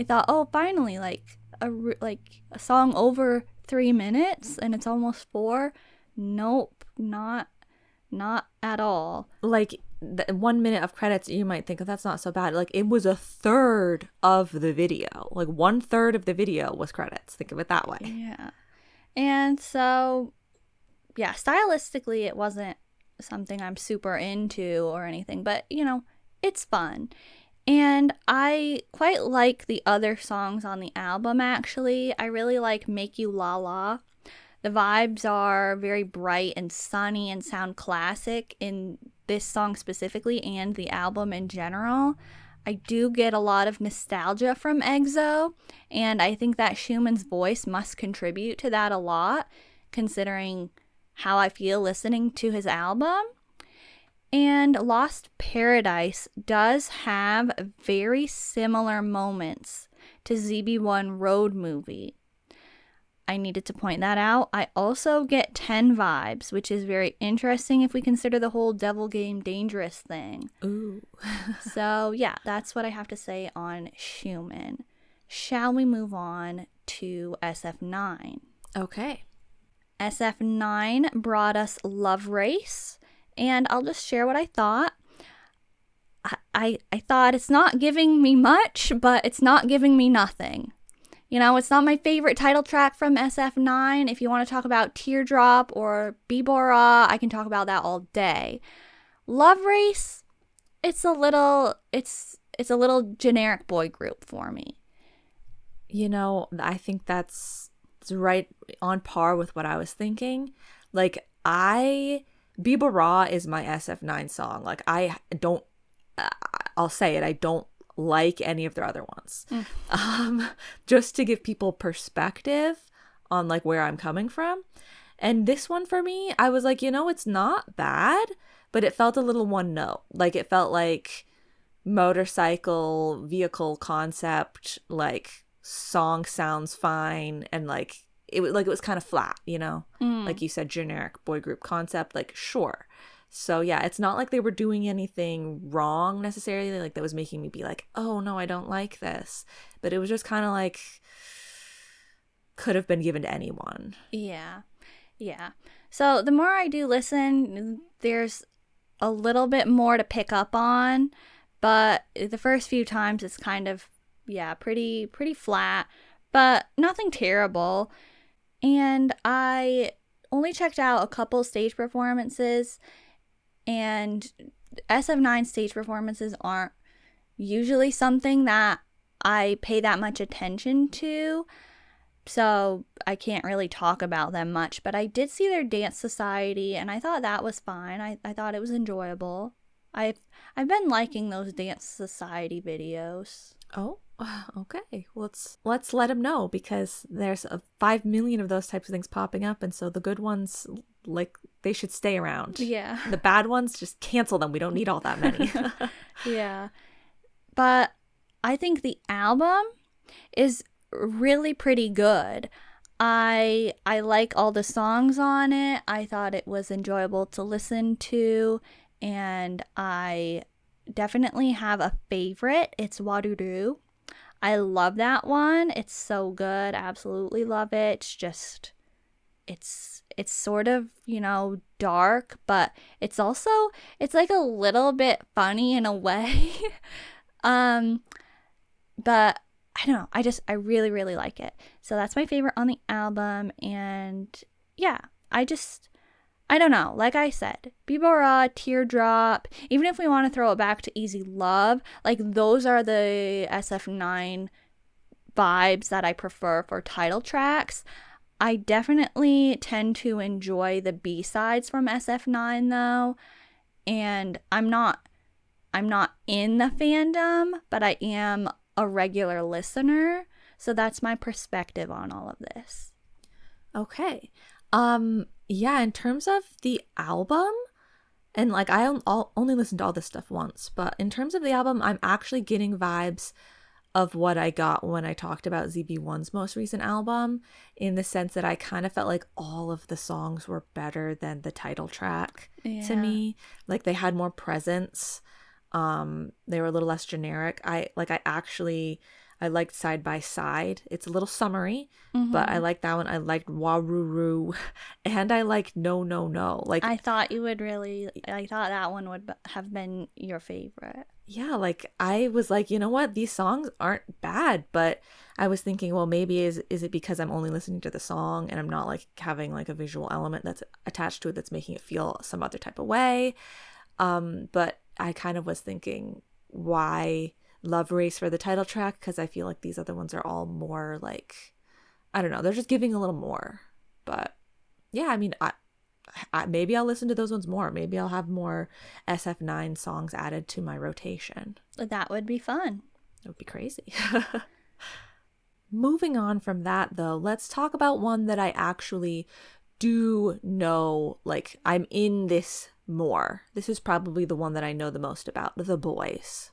oh, finally, like a song over 3 minutes and it's almost 4. Nope, not at all. Like, 1 minute of credits, you might think, oh, that's not so bad. Like, it was a third of the video. Like, 1/3 of the video was credits. Think of it that way. Yeah. And so, yeah, stylistically, it wasn't something I'm super into or anything, but, you know, it's fun. And I quite like the other songs on the album, actually. I really like Make You La La. The vibes are very bright and sunny and sound classic in this song specifically and the album in general. I do get a lot of nostalgia from EXO, and I think that XIUMIN's voice must contribute to that a lot, considering how I feel listening to his album. And Lost Paradise does have very similar moments to ZB1 Road Movie. I needed to point that out. I also get 10 vibes, which is very interesting if we consider the whole Devil Game Dangerous thing. Ooh. So yeah, that's what I have to say on XIUMIN. Shall we move on to SF9? Okay. SF9 brought us Love Race, and I'll just share what I thought. I thought it's not giving me much, but it's not giving me nothing. You know, it's not my favorite title track from SF9. If you want to talk about Teardrop or Bibora, I can talk about that all day. Love Race, it's a little generic boy group for me. You know, I think that's right on par with what I was thinking. Like, Bibora is my SF9 song. Like, I'll say it, I don't like any of their other ones. Just to give people perspective on like where I'm coming from. And this one for me, I was like, you know, it's not bad, but it felt a little one note. Like, it felt like motorcycle vehicle concept, like song sounds fine, and like it was kind of flat, you know? Like you said, generic boy group concept, like sure. So yeah, it's not like they were doing anything wrong necessarily, like that was making me be like, oh no, I don't like this. But it was just kind of like, could have been given to anyone. Yeah. So the more I do listen, there's a little bit more to pick up on, but the first few times it's kind of, yeah, pretty flat, but nothing terrible. And I only checked out a couple stage performances, and SF9 stage performances aren't usually something that I pay that much attention to, so I can't really talk about them much. But I did see their dance society, and I thought that was fine. I thought it was enjoyable. I've been liking those dance society videos. Oh, okay. Well, let's let them know, because there's 5 million of those types of things popping up, and so the good ones, like, they should stay around. Yeah. The bad ones, just cancel them. We don't need all that many. Yeah. But I think the album is really pretty good. I like all the songs on it. I thought it was enjoyable to listen to, and I definitely have a favorite. It's Waruru. I love that one. It's so good. Absolutely love it. It's just, it's sort of, you know, dark, but it's also, it's like a little bit funny in a way. But I don't know. I really, really like it. So that's my favorite on the album. And yeah, I don't know. Like I said, Bibora, Teardrop, even if we want to throw it back to Easy Love, like those are the SF9 vibes that I prefer for title tracks. I definitely tend to enjoy the B-sides from SF9 though. And I'm not in the fandom, but I am a regular listener. So that's my perspective on all of this. Okay. Yeah, in terms of the album, And like I'll only listened to all this stuff once, but in terms of the album, I'm actually getting vibes of what I got when I talked about ZB1's most recent album, in the sense that I kind of felt like all of the songs were better than the title track to me. Like they had more presence. They were a little less generic. I liked Side by Side. It's a little summery, but I liked that one. I liked Waruru, and I liked No No No. Like I thought that one would have been your favorite. Yeah, like I was like, you know what? These songs aren't bad, but I was thinking, well, maybe is it because I'm only listening to the song and I'm not like having like a visual element that's attached to it that's making it feel some other type of way. But I kind of was thinking, why Love Race for the title track? Because I feel like these other ones are all more like, I don't know, they're just giving a little more. But yeah, I mean, I maybe I'll listen to those ones more. Maybe I'll have more SF9 songs added to my rotation. That would be fun. It would be crazy. Moving on from that, though, let's talk about one that I actually do know, like, I'm in this more. This is probably the one that I know the most about, the BOYZ.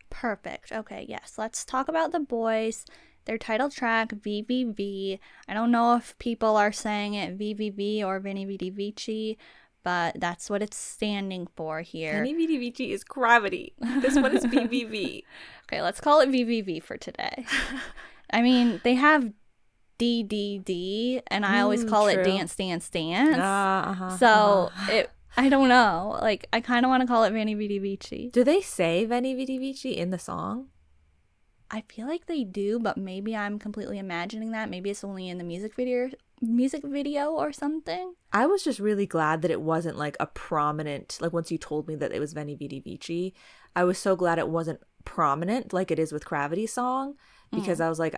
Perfect. Okay, yes. Let's talk about the BOYZ. Their title track, VVV. I don't know if people are saying it VVV or Veni Vidi Vici, but that's what it's standing for here. Veni Vidi Vici is gravity. This one is VVV. Okay, let's call it VVV for today. I mean, they have DDD, and I always call it Dance Dance Dance. I don't know. Like, I kind of want to call it Veni Vidi Vici. Do they say Veni Vidi Vici in the song? I feel like they do, but maybe I'm completely imagining that. Maybe it's only in the music video or something. I was just really glad that it wasn't like a prominent, like once you told me that it was Veni Vidi Vici, I was so glad it wasn't prominent like it is with Gravity's song, because I was like,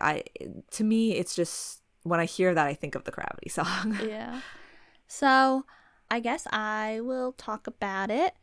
to me, it's just, when I hear that, I think of the Gravity song. Yeah. So I guess I will talk about it.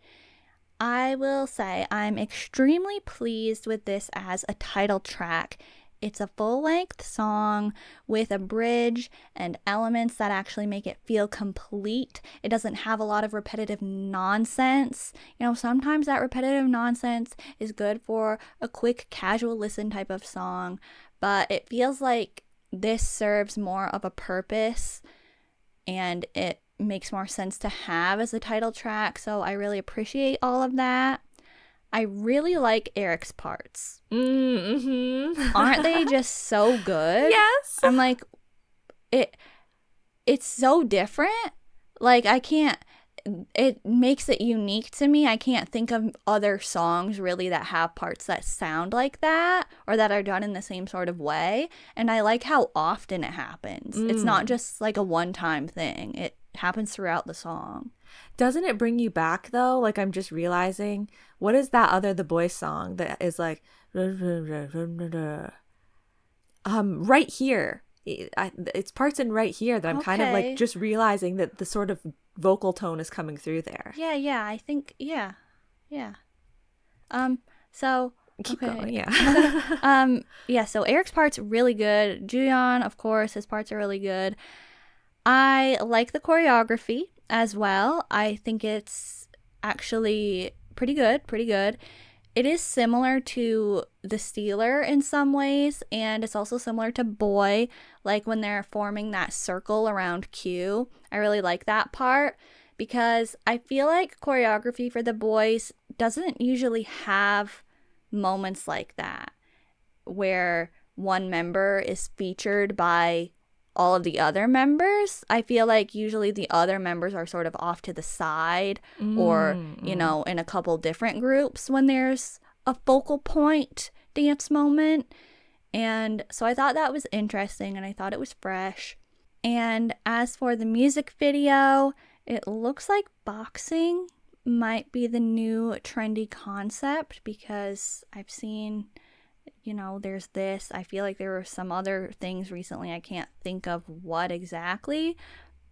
I will say I'm extremely pleased with this as a title track. It's a full-length song with a bridge and elements that actually make it feel complete. It doesn't have a lot of repetitive nonsense. You know, sometimes that repetitive nonsense is good for a quick, casual listen type of song, but it feels like this serves more of a purpose, and it makes more sense to have as a title track, so I really appreciate all of that. I really like Eric's parts. Aren't they just so good? Yes. I'm like, it's so different. Like, it makes it unique to me. I can't think of other songs really that have parts that sound like that or that are done in the same sort of way. And I like how often it happens. It's not just like a one-time thing. It happens throughout the song. Doesn't it bring you back though? Like, I'm just realizing, what is that other The BOYZ song that is like Right Here? It's parts in Right Here that I'm kind of like just realizing that the sort of vocal tone is coming through there. Yeah, I think so keep going. Yeah. So Eric's part's really good. Juyeon, of course, his parts are really good. I like the choreography as well. I think it's actually pretty good. It is similar to The Stealer in some ways, and it's also similar to Boy, like when they're forming that circle around Q. I really like that part because I feel like choreography for the BOYZ doesn't usually have moments like that where one member is featured by all of the other members. I feel like usually the other members are sort of off to the side or, you know, in a couple different groups when there's a focal point dance moment. And so I thought that was interesting and I thought it was fresh. And as for the music video, it looks like boxing might be the new trendy concept because I've seen, you know, there's this. I feel like there were some other things recently. I can't think of what exactly.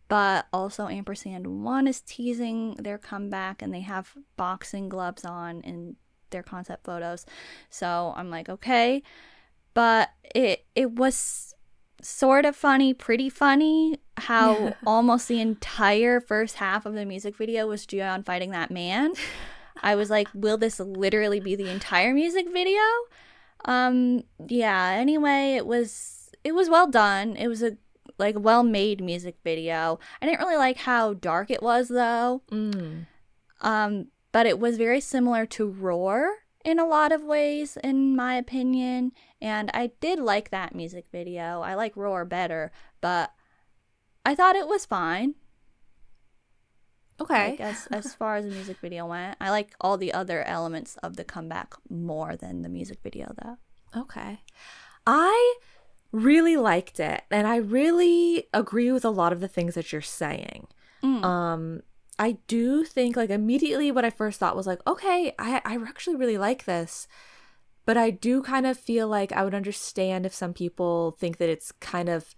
But also Ampersand1 is teasing their comeback and they have boxing gloves on in their concept photos. So I'm like, okay. But it was sort of funny, pretty funny how almost the entire first half of the music video was Juyeon fighting that man. I was like, will this literally be the entire music video? Yeah, anyway, it was well done. It was a like well-made music video. I didn't really like how dark it was though. But it was very similar to Roar in a lot of ways, in my opinion. And I did like that music video. I like Roar better, but I thought it was fine. Okay. Like, as far as the music video went, I like all the other elements of the comeback more than the music video, though. Okay. I really liked it, and I really agree with a lot of the things that you're saying. I do think, like, immediately what I first thought was like, okay, I actually really like this, but I do kind of feel like I would understand if some people think that it's kind of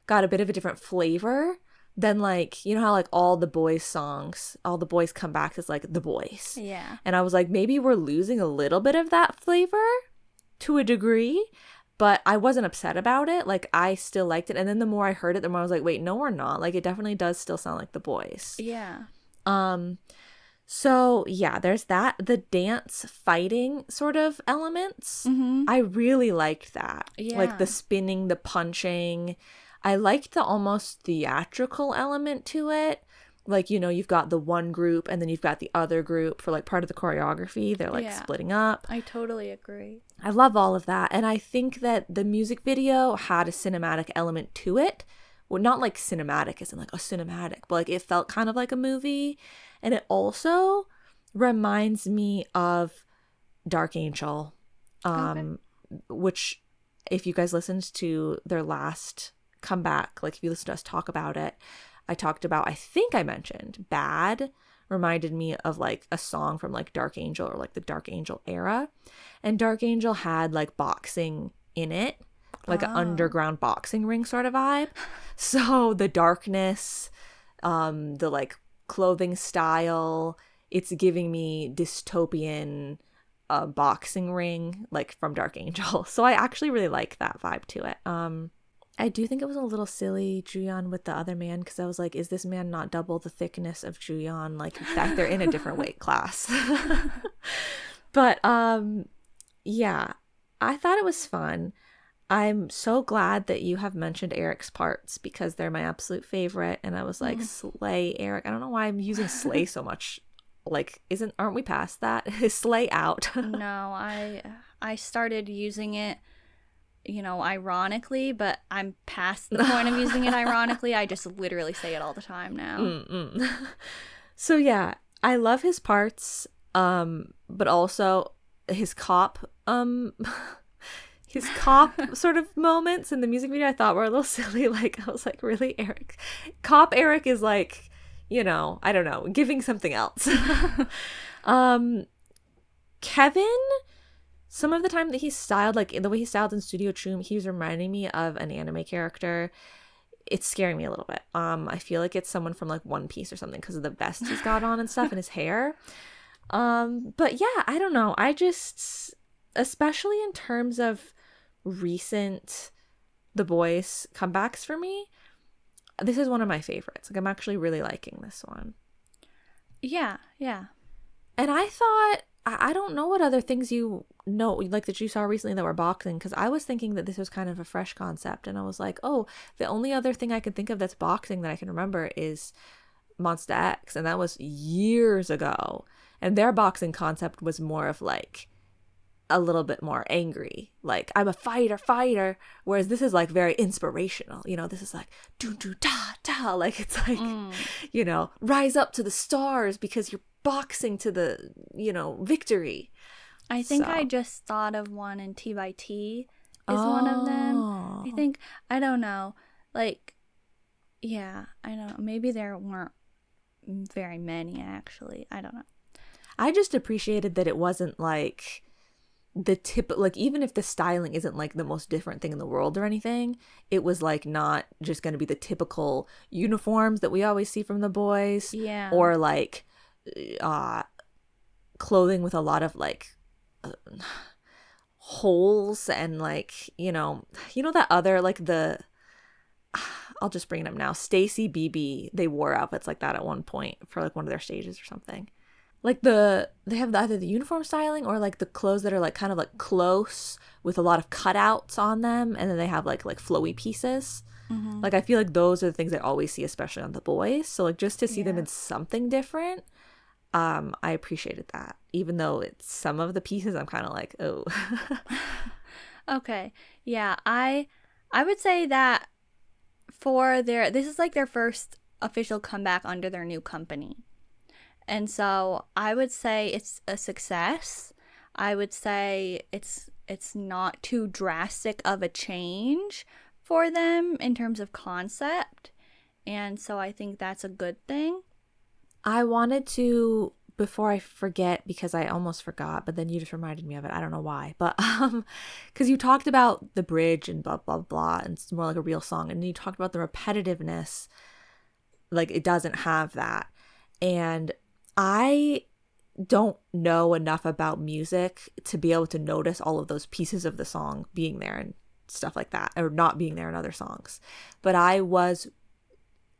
got a bit of a different flavor than, like, you know how, like, all the boys songs, all the boys come back as, like, the boys. Yeah. And I was like, maybe we're losing a little bit of that flavor to a degree, but I wasn't upset about it. Like, I still liked it. And then the more I heard it, the more I was like, wait, no, we're not. Like, it definitely does still sound like the boys. Yeah. So yeah, there's that. The dance fighting sort of elements. I really liked that. Yeah. Like the spinning, the punching. I liked the almost theatrical element to it. Like, you know, you've got the one group and then you've got the other group for like part of the choreography. They're like splitting up. I totally agree. I love all of that. And I think that the music video had a cinematic element to it. Well, not like cinematic as in like a cinematic, but like it felt kind of like a movie. And it also reminds me of Dark Angel, which if you guys listened to their last comeback, like if you listen to us talk about it, I talked about, I think I mentioned Bad reminded me of like a song from like Dark Angel or like the Dark Angel era. And Dark Angel had like boxing in it, like an underground boxing ring sort of vibe. So the darkness, the like clothing style, it's giving me dystopian boxing ring like from Dark Angel. So I actually really like that vibe to it. I do think it was a little silly, Juyeon with the other man, because I was like, is this man not double the thickness of Juyeon? Like, that they're in a different weight class. But, yeah, I thought it was fun. I'm so glad that you have mentioned Eric's parts because they're my absolute favorite. And I was like, slay Eric. I don't know why I'm using slay so much. Like, aren't we past that? Is slay out? No, I started using it, you know, ironically, but I'm past the point of using it ironically. I just literally say it all the time now. So yeah, I love his parts, but also his cop sort of moments in the music video I thought were a little silly. Like, I was like, really, Eric? Cop Eric is like, you know, I don't know, giving something else. Kevin, some of the time that he's styled, like the way he styled in Studio Choom, he was reminding me of an anime character. It's scaring me a little bit. I feel like it's someone from like One Piece or something because of the vest he's got on and stuff and his hair. But yeah, I don't know. I just, especially in terms of recent The Boys comebacks for me, this is one of my favorites. Like, I'm actually really liking this one. Yeah. And I thought, I don't know what other things you know, like that you saw recently that were boxing, because I was thinking that this was kind of a fresh concept, and I was like, oh, the only other thing I can think of that's boxing that I can remember is Monsta X, and that was years ago, and their boxing concept was more of like a little bit more angry, like I'm a fighter, whereas this is like very inspirational, you know, this is like do da da, like it's like you know, rise up to the stars because you're boxing to the, you know, victory. I think I just thought of one, and T by T is one of them. I think, I don't know, like, yeah, I don't know, maybe there weren't very many actually, I don't know. I just appreciated that it wasn't like the tip, like even if the styling isn't like the most different thing in the world or anything, it was like not just going to be the typical uniforms that we always see from the boys, yeah, or like clothing with a lot of like holes and like, you know that other like the I'll just bring it up now. STAYC BB, they wore outfits like that at one point for like one of their stages or something. Like they have either the uniform styling or like the clothes that are like kind of like close with a lot of cutouts on them, and then they have like flowy pieces. Mm-hmm. Like I feel like those are the things I always see, especially on the boys. So like just to see them Yeah. in something different, I appreciated that. Even though it's some of the pieces I'm kind of like, oh. Okay. Yeah, I would say that this is like their first official comeback under their new company. And so I would say it's a success. I would say it's not too drastic of a change for them in terms of concept. And so I think that's a good thing. I wanted to, before I forget, because I almost forgot, but then you just reminded me of it. I don't know why. But because you talked about the bridge and blah, blah, blah, and it's more like a real song. And you talked about the repetitiveness. Like it doesn't have that. And I don't know enough about music to be able to notice all of those pieces of the song being there and stuff like that, or not being there in other songs. But I was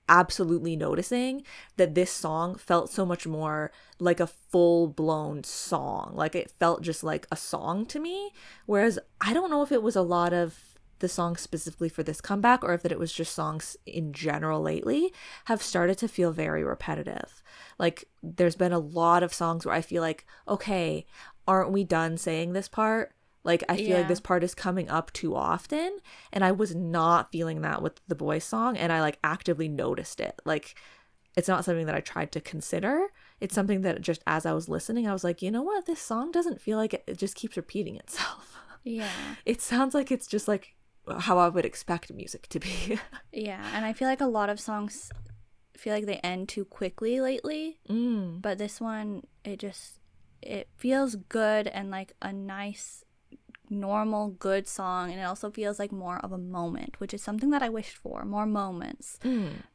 absolutely noticing that this song felt so much more like a full-blown song. Like it felt just like a song to me, whereas I don't know if it was a lot of the songs specifically for this comeback or if that it was just songs in general lately have started to feel very repetitive. Like there's been a lot of songs where I feel like, okay, aren't we done saying this part? Like I feel like this part is coming up too often, and I was not feeling that with the boys song, and I like actively noticed it. Like it's not something that I tried to consider. It's something that just as I was listening, I was like, you know what? This song doesn't feel like it just keeps repeating itself. Yeah. It sounds like it's just like how I would expect music to be. Yeah, and I feel like a lot of songs feel like they end too quickly lately. But this one, it feels good and like a nice, normal, good song, and it also feels like more of a moment, which is something that I wished for, more moments.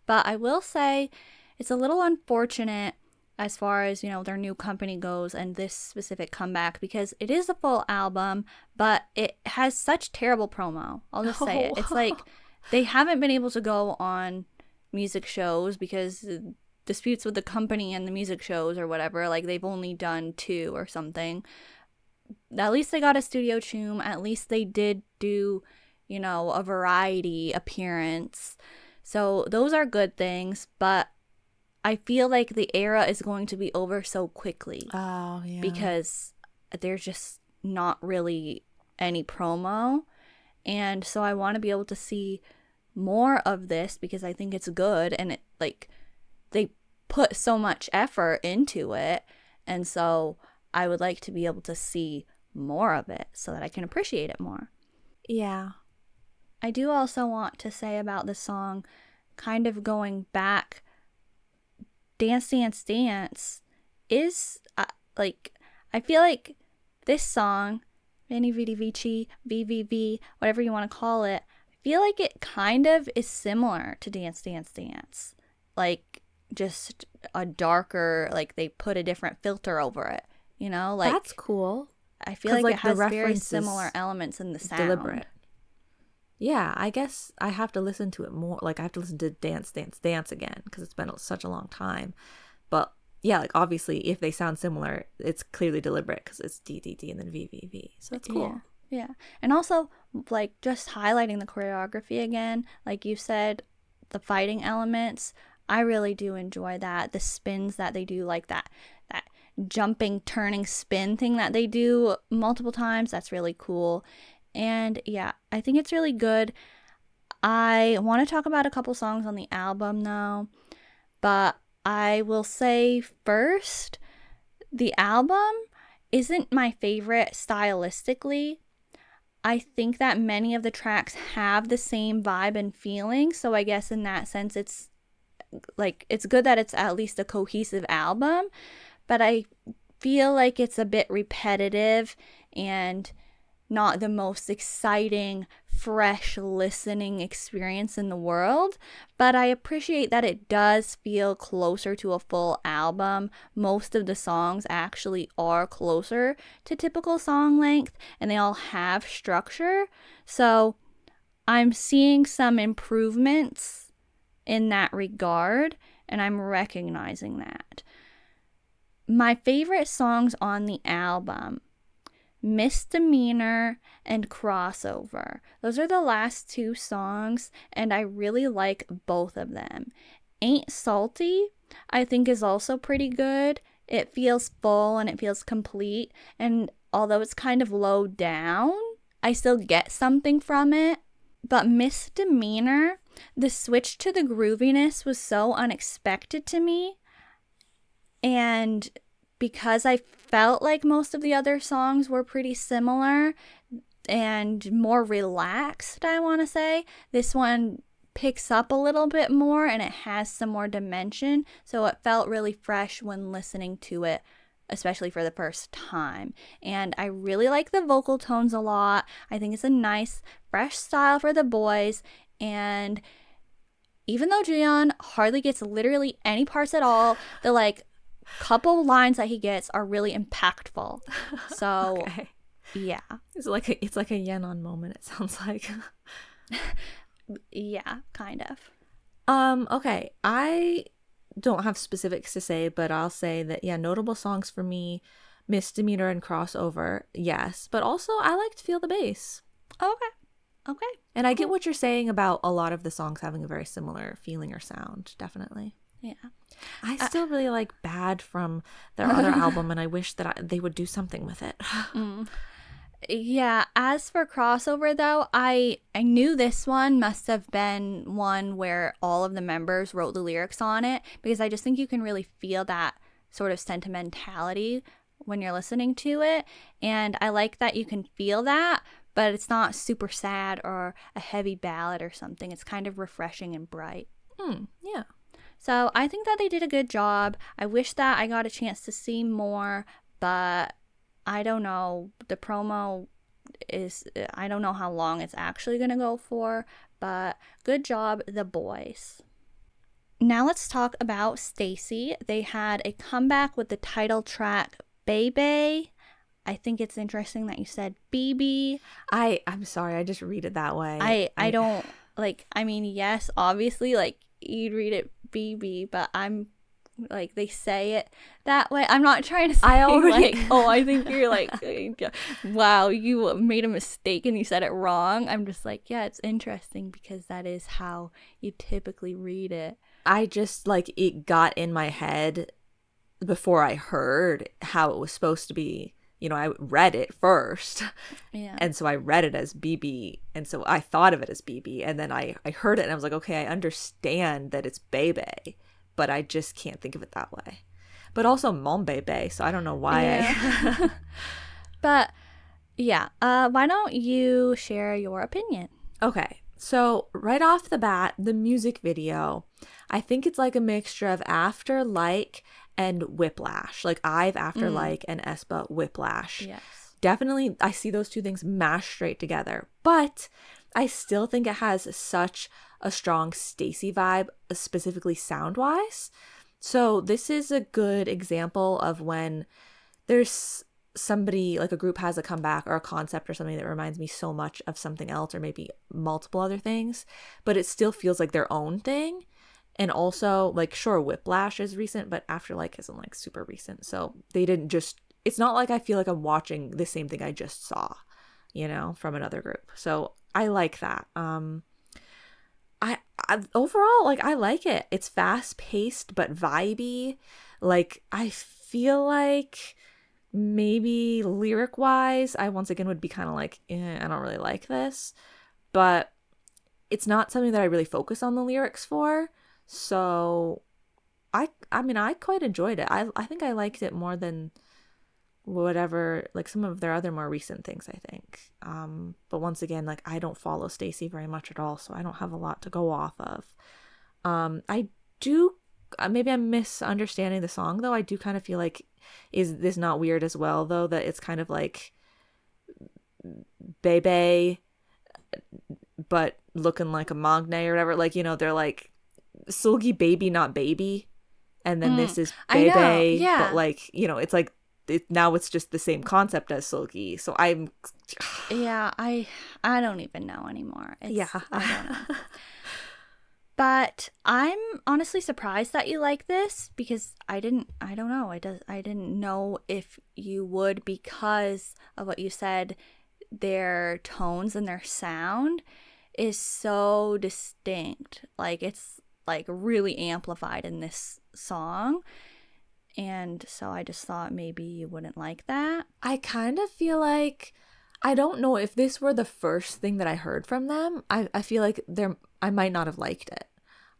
But I will say it's a little unfortunate as far as, you know, their new company goes and this specific comeback, because it is a full album, but it has such terrible promo. I'll just say it. It's like they haven't been able to go on music shows because disputes with the company and the music shows or whatever. Like they've only done 2 or something. At least they got a studio choom. At least they did do, you know, a variety appearance. So those are good things, but I feel like the era is going to be over so quickly. Oh, yeah. Because there's just not really any promo. And so I want to be able to see more of this because I think it's good, and it like they put so much effort into it. And so I would like to be able to see more of it so that I can appreciate it more. Yeah. I do also want to say about the song, kind of going back, Dance Dance Dance is like, I feel like this song, Veni Vidi Vici, VVV, whatever you want to call it, I feel like it kind of is similar to Dance Dance Dance. Like just a darker, like they put a different filter over it, you know? Like that's cool. I feel like it has very similar elements in the sound. Deliberate. Yeah, I guess I have to listen to it more. Like I have to listen to Dance Dance Dance again because it's been such a long time. But yeah, like obviously if they sound similar, it's clearly deliberate because it's DDD and then VVV. So that's cool. Yeah. And also like just highlighting the choreography again, like you said, the fighting elements, I really do enjoy that. The spins that they do, like that jumping, turning spin thing that they do multiple times, that's really cool. And yeah, I think it's really good. I want to talk about a couple songs on the album though, but I will say first, the album isn't my favorite stylistically. I think that many of the tracks have the same vibe and feeling, so I guess in that sense it's like it's good that it's at least a cohesive album, but I feel like it's a bit repetitive and not the most exciting, fresh listening experience in the world, but I appreciate that it does feel closer to a full album. Most of the songs actually are closer to typical song length, and they all have structure. So I'm seeing some improvements in that regard, and I'm recognizing that. My favorite songs on the album, Misdemeanor and Crossover. Those are the last 2 songs, and I really like both of them. Ain't Salty, I think, is also pretty good. It feels full and it feels complete, and although it's kind of low down, I still get something from it. But Misdemeanor, the switch to the grooviness was so unexpected to me. And because I felt like most of the other songs were pretty similar and more relaxed, I want to say, this one picks up a little bit more and it has some more dimension. So it felt really fresh when listening to it, especially for the first time. And I really like the vocal tones a lot. I think it's a nice, fresh style for the boys. And even though Jiyeon hardly gets literally any parts at all, the like couple lines that he gets are really impactful. So Okay. yeah, It's like a Yenon moment, it sounds like. yeah, kind of. Okay, I don't have specifics to say, but I'll say that, yeah, notable songs for me, Misdemeanor and Crossover, yes, but also I liked Feel the Bass. Okay. And I get what you're saying about a lot of the songs having a very similar feeling or sound, definitely. Yeah. I still really like Bad from their other album, and I wish that they would do something with it. Yeah, as for Crossover though, I knew this one must have been one where all of the members wrote the lyrics on it, because I just think you can really feel that sort of sentimentality when you're listening to it, and I like that you can feel that, but it's not super sad or a heavy ballad or something. It's kind of refreshing and bright. Yeah. So I think that they did a good job. I wish that I got a chance to see more, but I don't know. The promo is, I don't know how long it's actually going to go for, but good job, the boys. Now let's talk about STAYC. They had a comeback with the title track, Baby. I think it's interesting that you said BB. I'm sorry, I just read it that way. I don't, like, I mean, yes, obviously, like, you'd read it BB, but I'm like, they say it that way. I'm not trying to say like, oh, I think you're like, wow, you made a mistake and you said it wrong. I'm just like, yeah, it's interesting because that is how you typically read it. I just, like, it got in my head before I heard how it was supposed to be. You know, I read it first. Yeah. And so I read it as BB. And so I thought of it as BB. And then I heard it and I was like, okay, I understand that it's Bebe, but I just can't think of it that way. But also Mon Bebe, so I don't know why. Yeah. But yeah, why don't you share your opinion? Okay, so right off the bat, the music video, I think it's like a mixture of After Like and Whiplash. Like I've After Like and aespa Whiplash. Yes. Definitely, I see those two things mashed straight together. But I still think it has such a strong STAYC vibe, specifically sound-wise. So this is a good example of when there's somebody, like a group has a comeback or a concept or something that reminds me so much of something else or maybe multiple other things, but it still feels like their own thing. And also, like, sure, Whiplash is recent, but After Like isn't, like, super recent. So they didn't just, it's not like I feel like I'm watching the same thing I just saw, you know, from another group. So I like that. I overall, like, I like it. It's fast paced but vibey. Like, I feel like maybe lyric wise, I once again would be kind of like, I don't really like this, but it's not something that I really focus on the lyrics for. So I mean, I quite enjoyed it. I think I liked it more than whatever, like some of their other more recent things, I think. But once again, like, I don't follow STAYC very much at all, so I don't have a lot to go off of. I do, maybe I'm misunderstanding the song though. I do kind of feel like, is this not weird as well though, that it's kind of like Bebe but looking like a Magne or whatever, like, you know, they're like Seulgi baby not baby, and then this is Bebe, yeah. but like, you know, it's like now it's just the same concept as Seulgi. So I'm Yeah, I don't even know anymore. yeah. I don't know. But I'm honestly surprised that you like this because I don't know. I didn't know if you would because of what you said. Their tones and their sound is so distinct. Like it's like really amplified in this song. And so I just thought maybe you wouldn't like that. I kind of feel like, I don't know if this were the first thing that I heard from them. I feel like I might not have liked it.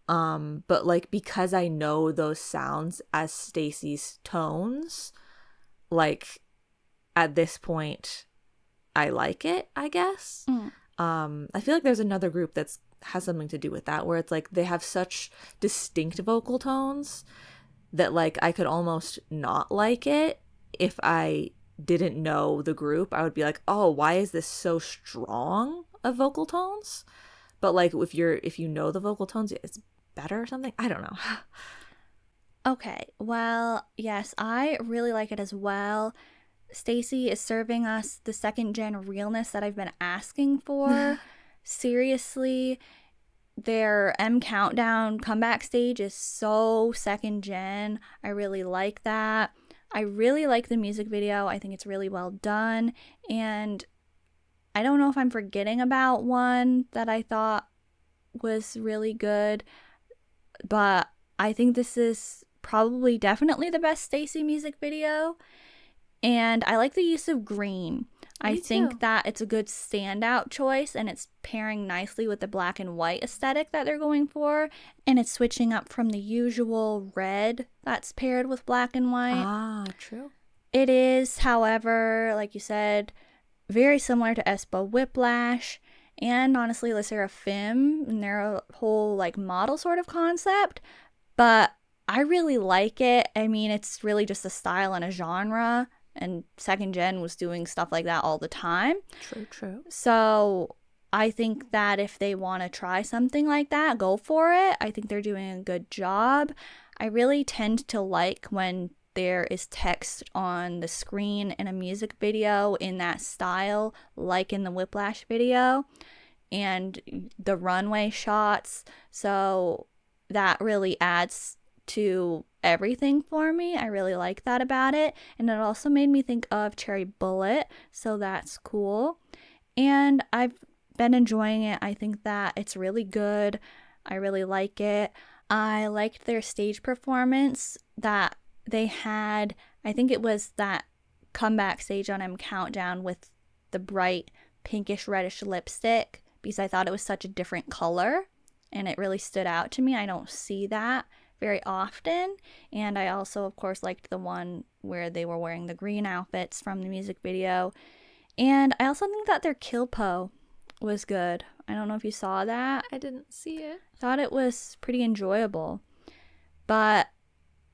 But like because I know those sounds as STAYC's tones, like at this point I like it, I guess. I feel like there's another group that's has something to do with that, where it's like they have such distinct vocal tones that like I could almost not like it if I didn't know the group. I would be like, oh, why is this so strong of vocal tones? But like if you know the vocal tones, it's better or something. I don't know. Okay, well, yes, I really like it as well. STAYC is serving us the second gen realness that I've been asking for. Seriously, their M Countdown comeback stage is so second gen. I really like that. I really like the music video. I think it's really well done. And I don't know if I'm forgetting about one that I thought was really good, but I think this is probably definitely the best STAYC music video. And I like the use of green. I think that it's a good standout choice, and it's pairing nicely with the black and white aesthetic that they're going for. And it's switching up from the usual red that's paired with black and white. Ah, true. It is, however, like you said, very similar to aespa Whiplash and honestly Le Seraphim and their whole like model sort of concept. But I really like it. I mean, it's really just a style and a genre. And second gen was doing stuff like that all the time. True. So I think that if they want to try something like that, go for it. I think they're doing a good job. I really tend to like when there is text on the screen in a music video in that style, like in the Whiplash video, and the runway shots. So that really adds to everything for me. I really like that about it. And it also made me think of Cherry Bullet, so that's cool. And I've been enjoying it. I think that it's really good. I really like it. I liked their stage performance that they had. I think it was that comeback stage on M Countdown with the bright pinkish reddish lipstick, because I thought it was such a different color and it really stood out to me. I don't see that very often. And I also, of course, liked the one where they were wearing the green outfits from the music video. And I also think that their Kilpo was good. I don't know if you saw that. I didn't see it. Thought it was pretty enjoyable. But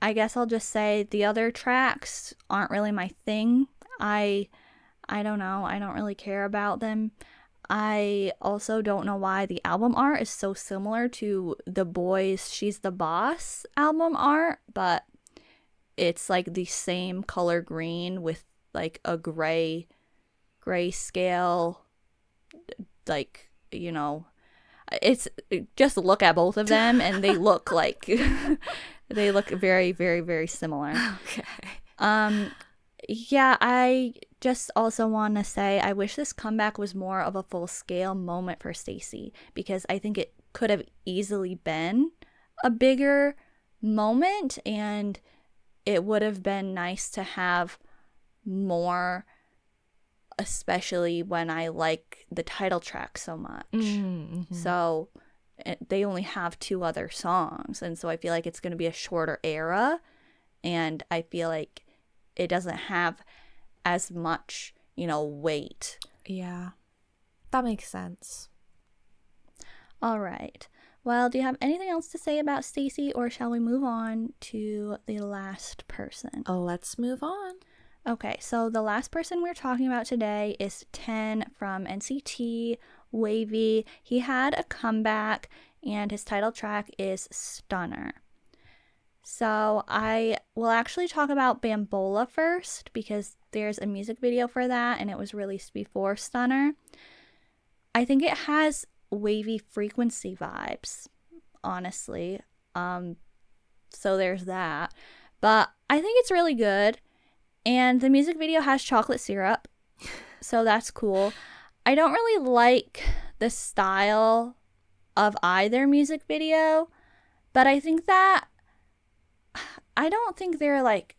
I guess I'll just say the other tracks aren't really my thing. I don't know. I don't really care about them. I also don't know why the album art is so similar to the BOYZ She's the Boss album art, but it's like the same color green with like a gray scale, like, you know, it's just look at both of them and they look like they look very, very, very similar. Okay. Yeah, I just also want to say I wish this comeback was more of a full-scale moment for STAYC, because I think it could have easily been a bigger moment, and it would have been nice to have more, especially when I like the title track so much. Mm-hmm. So they only have 2 other songs, and so I feel like it's going to be a shorter era, and I feel like it doesn't have as much, you know, weight. Yeah, that makes sense. All right. Well, do you have anything else to say about STAYC, or shall we move on to the last person? Let's move on. Okay, so the last person we're talking about today is 10 from NCT, WAYV. He had a comeback, and his title track is Stunner. So I will actually talk about Bambola first because there's a music video for that and it was released before Stunner. I think it has wavy frequency vibes, honestly. So there's that. But I think it's really good. And the music video has chocolate syrup. So that's cool. I don't really like the style of either music video, but I think that I don't think they're like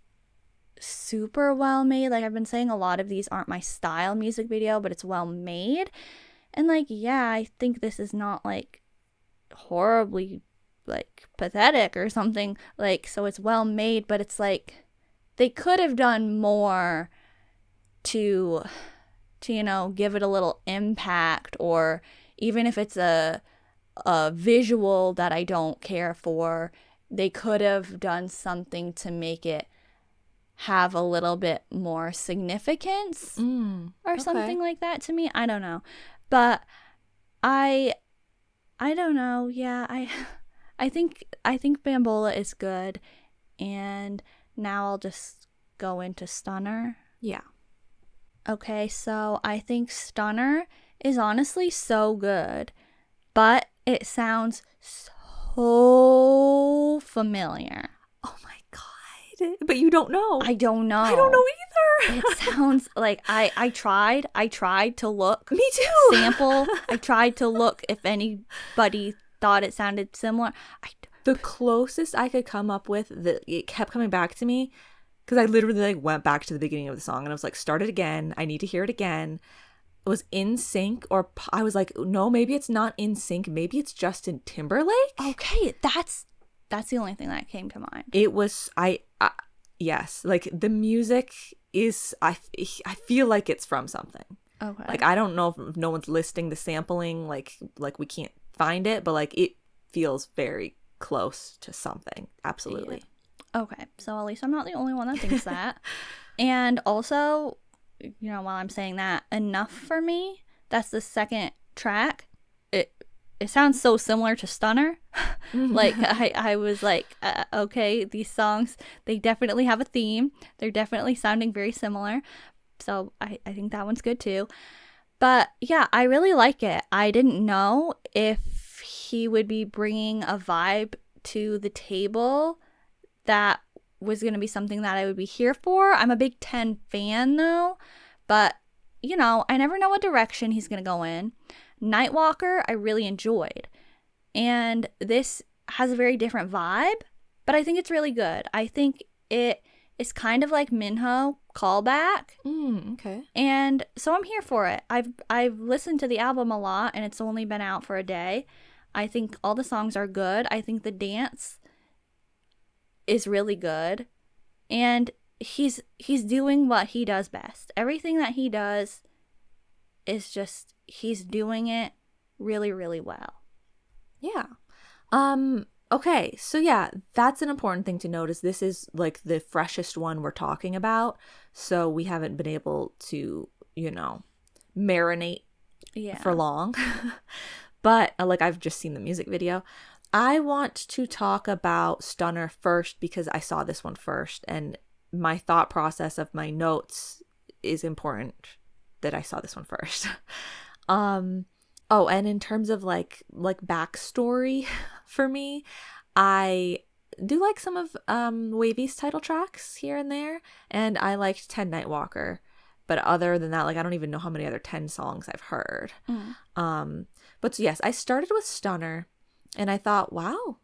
super well made. Like I've been saying, a lot of these aren't my style music video, but it's well made. And like, yeah, I think this is not like horribly like pathetic or something. Like, so it's well made, but it's like they could have done more to you know, give it a little impact, or even if it's a visual that I don't care for, they could have done something to make it have a little bit more significance or something like that to me. I don't know. But I don't know. Yeah, I think Bambola is good. And now I'll just go into Stunner. Yeah. Okay, so I think Stunner is honestly so good, but it sounds so familiar. Oh my god. But you don't know. I don't know. I don't know either. It sounds like I tried to look. Me too. Sample. I tried to look if anybody thought it sounded similar. The closest I could come up with, that it kept coming back to me, because I literally like went back to the beginning of the song and I was like, start it again. I need to hear it again. It was In Sync, or I was like, no, maybe it's not In Sync. Maybe it's Justin Timberlake. Okay, that's the only thing that came to mind. It was yes, like the music is I feel like it's from something. Okay. Like I don't know if no one's listing the sampling, like we can't find it, but like it feels very close to something. Absolutely. Yeah. Okay, so at least I'm not the only one that thinks that. And also, you know, while I'm saying that, Enough for Me, that's the second track. It sounds so similar to Stunner. Like, I was like, okay, these songs, they definitely have a theme. They're definitely sounding very similar. So I think that one's good too. But yeah, I really like it. I didn't know if he would be bringing a vibe to the table that was going to be something that I would be here for. I'm a Big 10 fan though, but you know, I never know what direction he's going to go in. Nightwalker, I really enjoyed. And this has a very different vibe, but I think it's really good. I think it is kind of like Minho callback. Okay. And so I'm here for it. I've listened to the album a lot and it's only been out for a day. I think all the songs are good. I think the dance is really good, and he's doing what he does best. Everything that he does is just, he's doing it really, really well. Yeah. Okay, so yeah, that's an important thing to notice. This is like the freshest one we're talking about, so we haven't been able to, you know, marinate for long. But like, I've just seen the music video. I want to talk about Stunner first because I saw this one first, and my thought process of my notes is important that I saw this one first. Oh, and in terms of like backstory for me, I do like some of WAYV's title tracks here and there, and I liked 10 Nightwalker. But other than that, like, I don't even know how many other 10 songs I've heard. But so yes, I started with Stunner. And I thought, wow,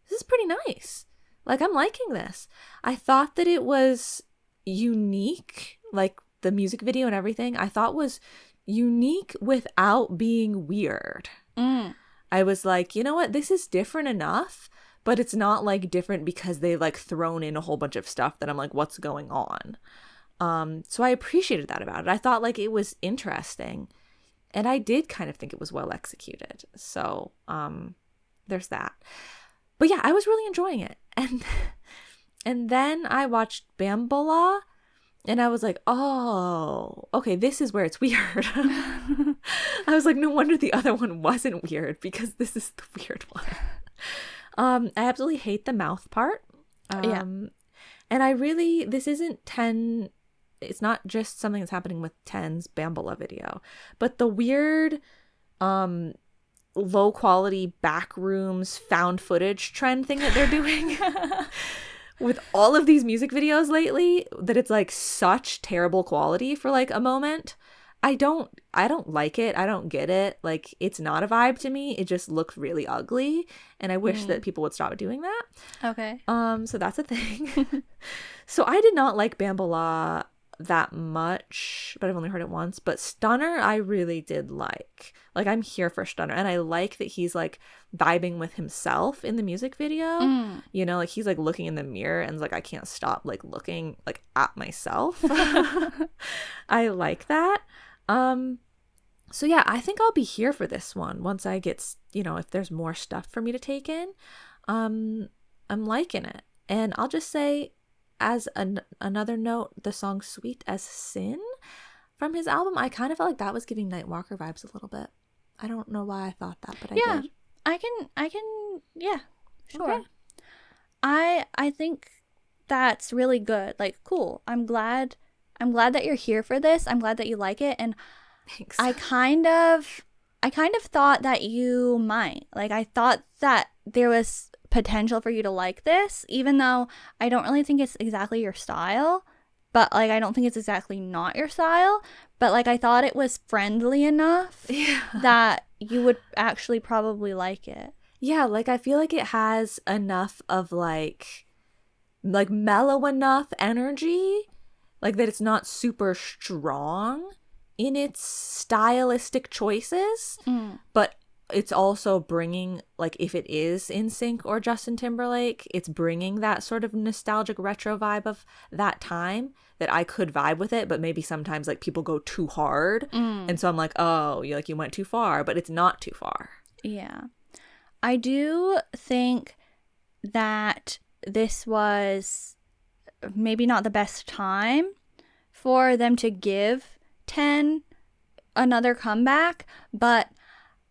this is pretty nice. Like, I'm liking this. I thought that it was unique, like the music video and everything, I thought was unique without being weird. I was like, you know what? This is different enough, but it's not like different because they like thrown in a whole bunch of stuff that I'm like, what's going on? So I appreciated that about it. I thought like it was interesting. And I did kind of think it was well executed. So, there's that. But yeah, I was really enjoying it. And then I watched Bambola and I was like, oh, okay, this is where it's weird. I was like, no wonder the other one wasn't weird because this is the weird one. I absolutely hate the mouth part. Yeah. And I really, this isn't 10, it's not just something that's happening with 10's Bambola video, but the weird low quality back rooms found footage trend thing that they're doing with all of these music videos lately, that it's like such terrible quality for like a moment. I don't like it. I don't get it. Like, it's not a vibe to me. It just looks really ugly, and I wish that people would stop doing that. Okay. So that's a thing. So I did not like Bambola that much, but I've only heard it once. But Stunner I really did like. Like, I'm here for Stunner, and I like that he's like vibing with himself in the music video. You know, like he's like looking in the mirror and like, I can't stop like looking like at myself. I like that. So yeah, I think I'll be here for this one once I get, you know, if there's more stuff for me to take in. I'm liking it. And I'll just say, as another note, the song Sweet as Sin from his album, I kind of felt like that was giving Nightwalker vibes a little bit. I don't know why I thought that, but I did. I can, yeah, sure. Okay. I think that's really good. Like, cool. I'm glad that you're here for this. I'm glad that you like it. And Thanks. I kind of thought that you might. Like, I thought that there was potential for you to like this, even though I don't really think it's exactly your style. But, like, I don't think it's exactly not your style. But, like, I thought it was friendly enough that you would actually probably like it. Yeah, like, I feel like it has enough of, like mellow enough energy. Like, that it's not super strong in its stylistic choices. But it's also bringing, like, if it is NSYNC or Justin Timberlake, it's bringing that sort of nostalgic retro vibe of that time that I could vibe with it. But maybe sometimes, like, people go too hard. And so I'm like, oh, you went too far. But it's not too far. Yeah. I do think that this was maybe not the best time for them to give 10 another comeback, but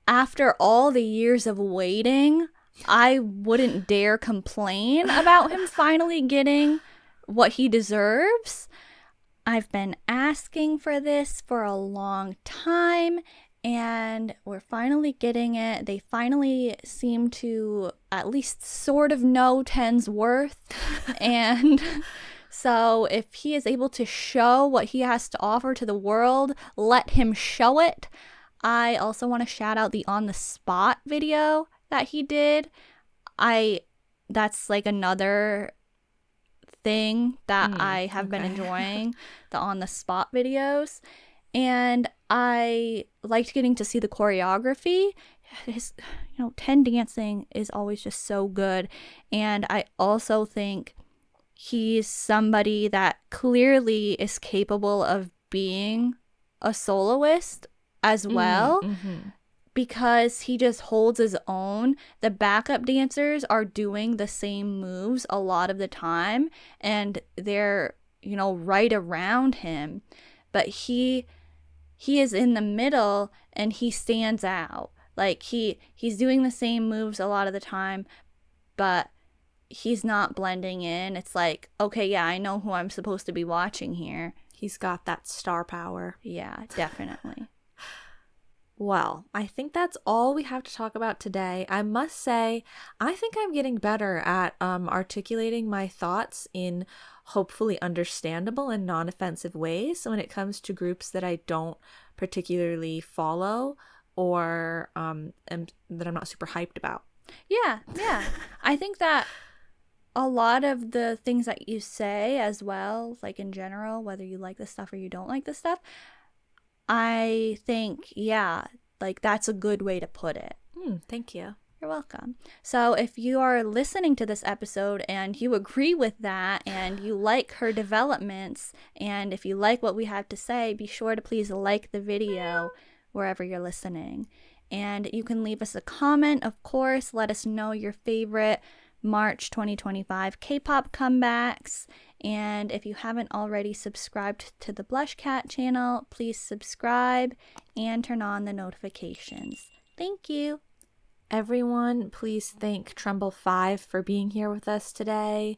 after all the years of waiting, I wouldn't dare complain about him finally getting what he deserves. I've been asking for this for a long time, and we're finally getting it. They finally seem to at least sort of know 10's worth. And so if he is able to show what he has to offer to the world, let him show it. I also want to shout out the On the Spot video that he did. That's like another thing that I have been enjoying, the On the Spot videos. And I liked getting to see the choreography. His, 10 dancing is always just so good. And I also think he's somebody that clearly is capable of being a soloist as well, because he just holds his own. The backup dancers are doing the same moves a lot of the time, and they're, right around him, but he is in the middle and he stands out. Like, he's doing the same moves a lot of the time, but he's not blending in. It's like, okay, yeah, I know who I'm supposed to be watching here. He's got that star power. Yeah, definitely. Well, I think that's all we have to talk about today. I must say, I think I'm getting better at articulating my thoughts in hopefully understandable and non-offensive ways when it comes to groups that I don't particularly follow or that I'm not super hyped about. Yeah. I think that a lot of the things that you say as well, like in general, whether you like this stuff or you don't like this stuff, I think, yeah, like that's a good way to put it. Thank you. You're welcome. So if you are listening to this episode and you agree with that and you like her developments, and if you like what we have to say, be sure to please like the video wherever you're listening. And you can leave us a comment, of course. Let us know your favorite March 2025 K-pop comebacks. And if you haven't already subscribed to the BlushCat channel, please subscribe and turn on the notifications. Thank you. Everyone, please thank Tremble 5 for being here with us today.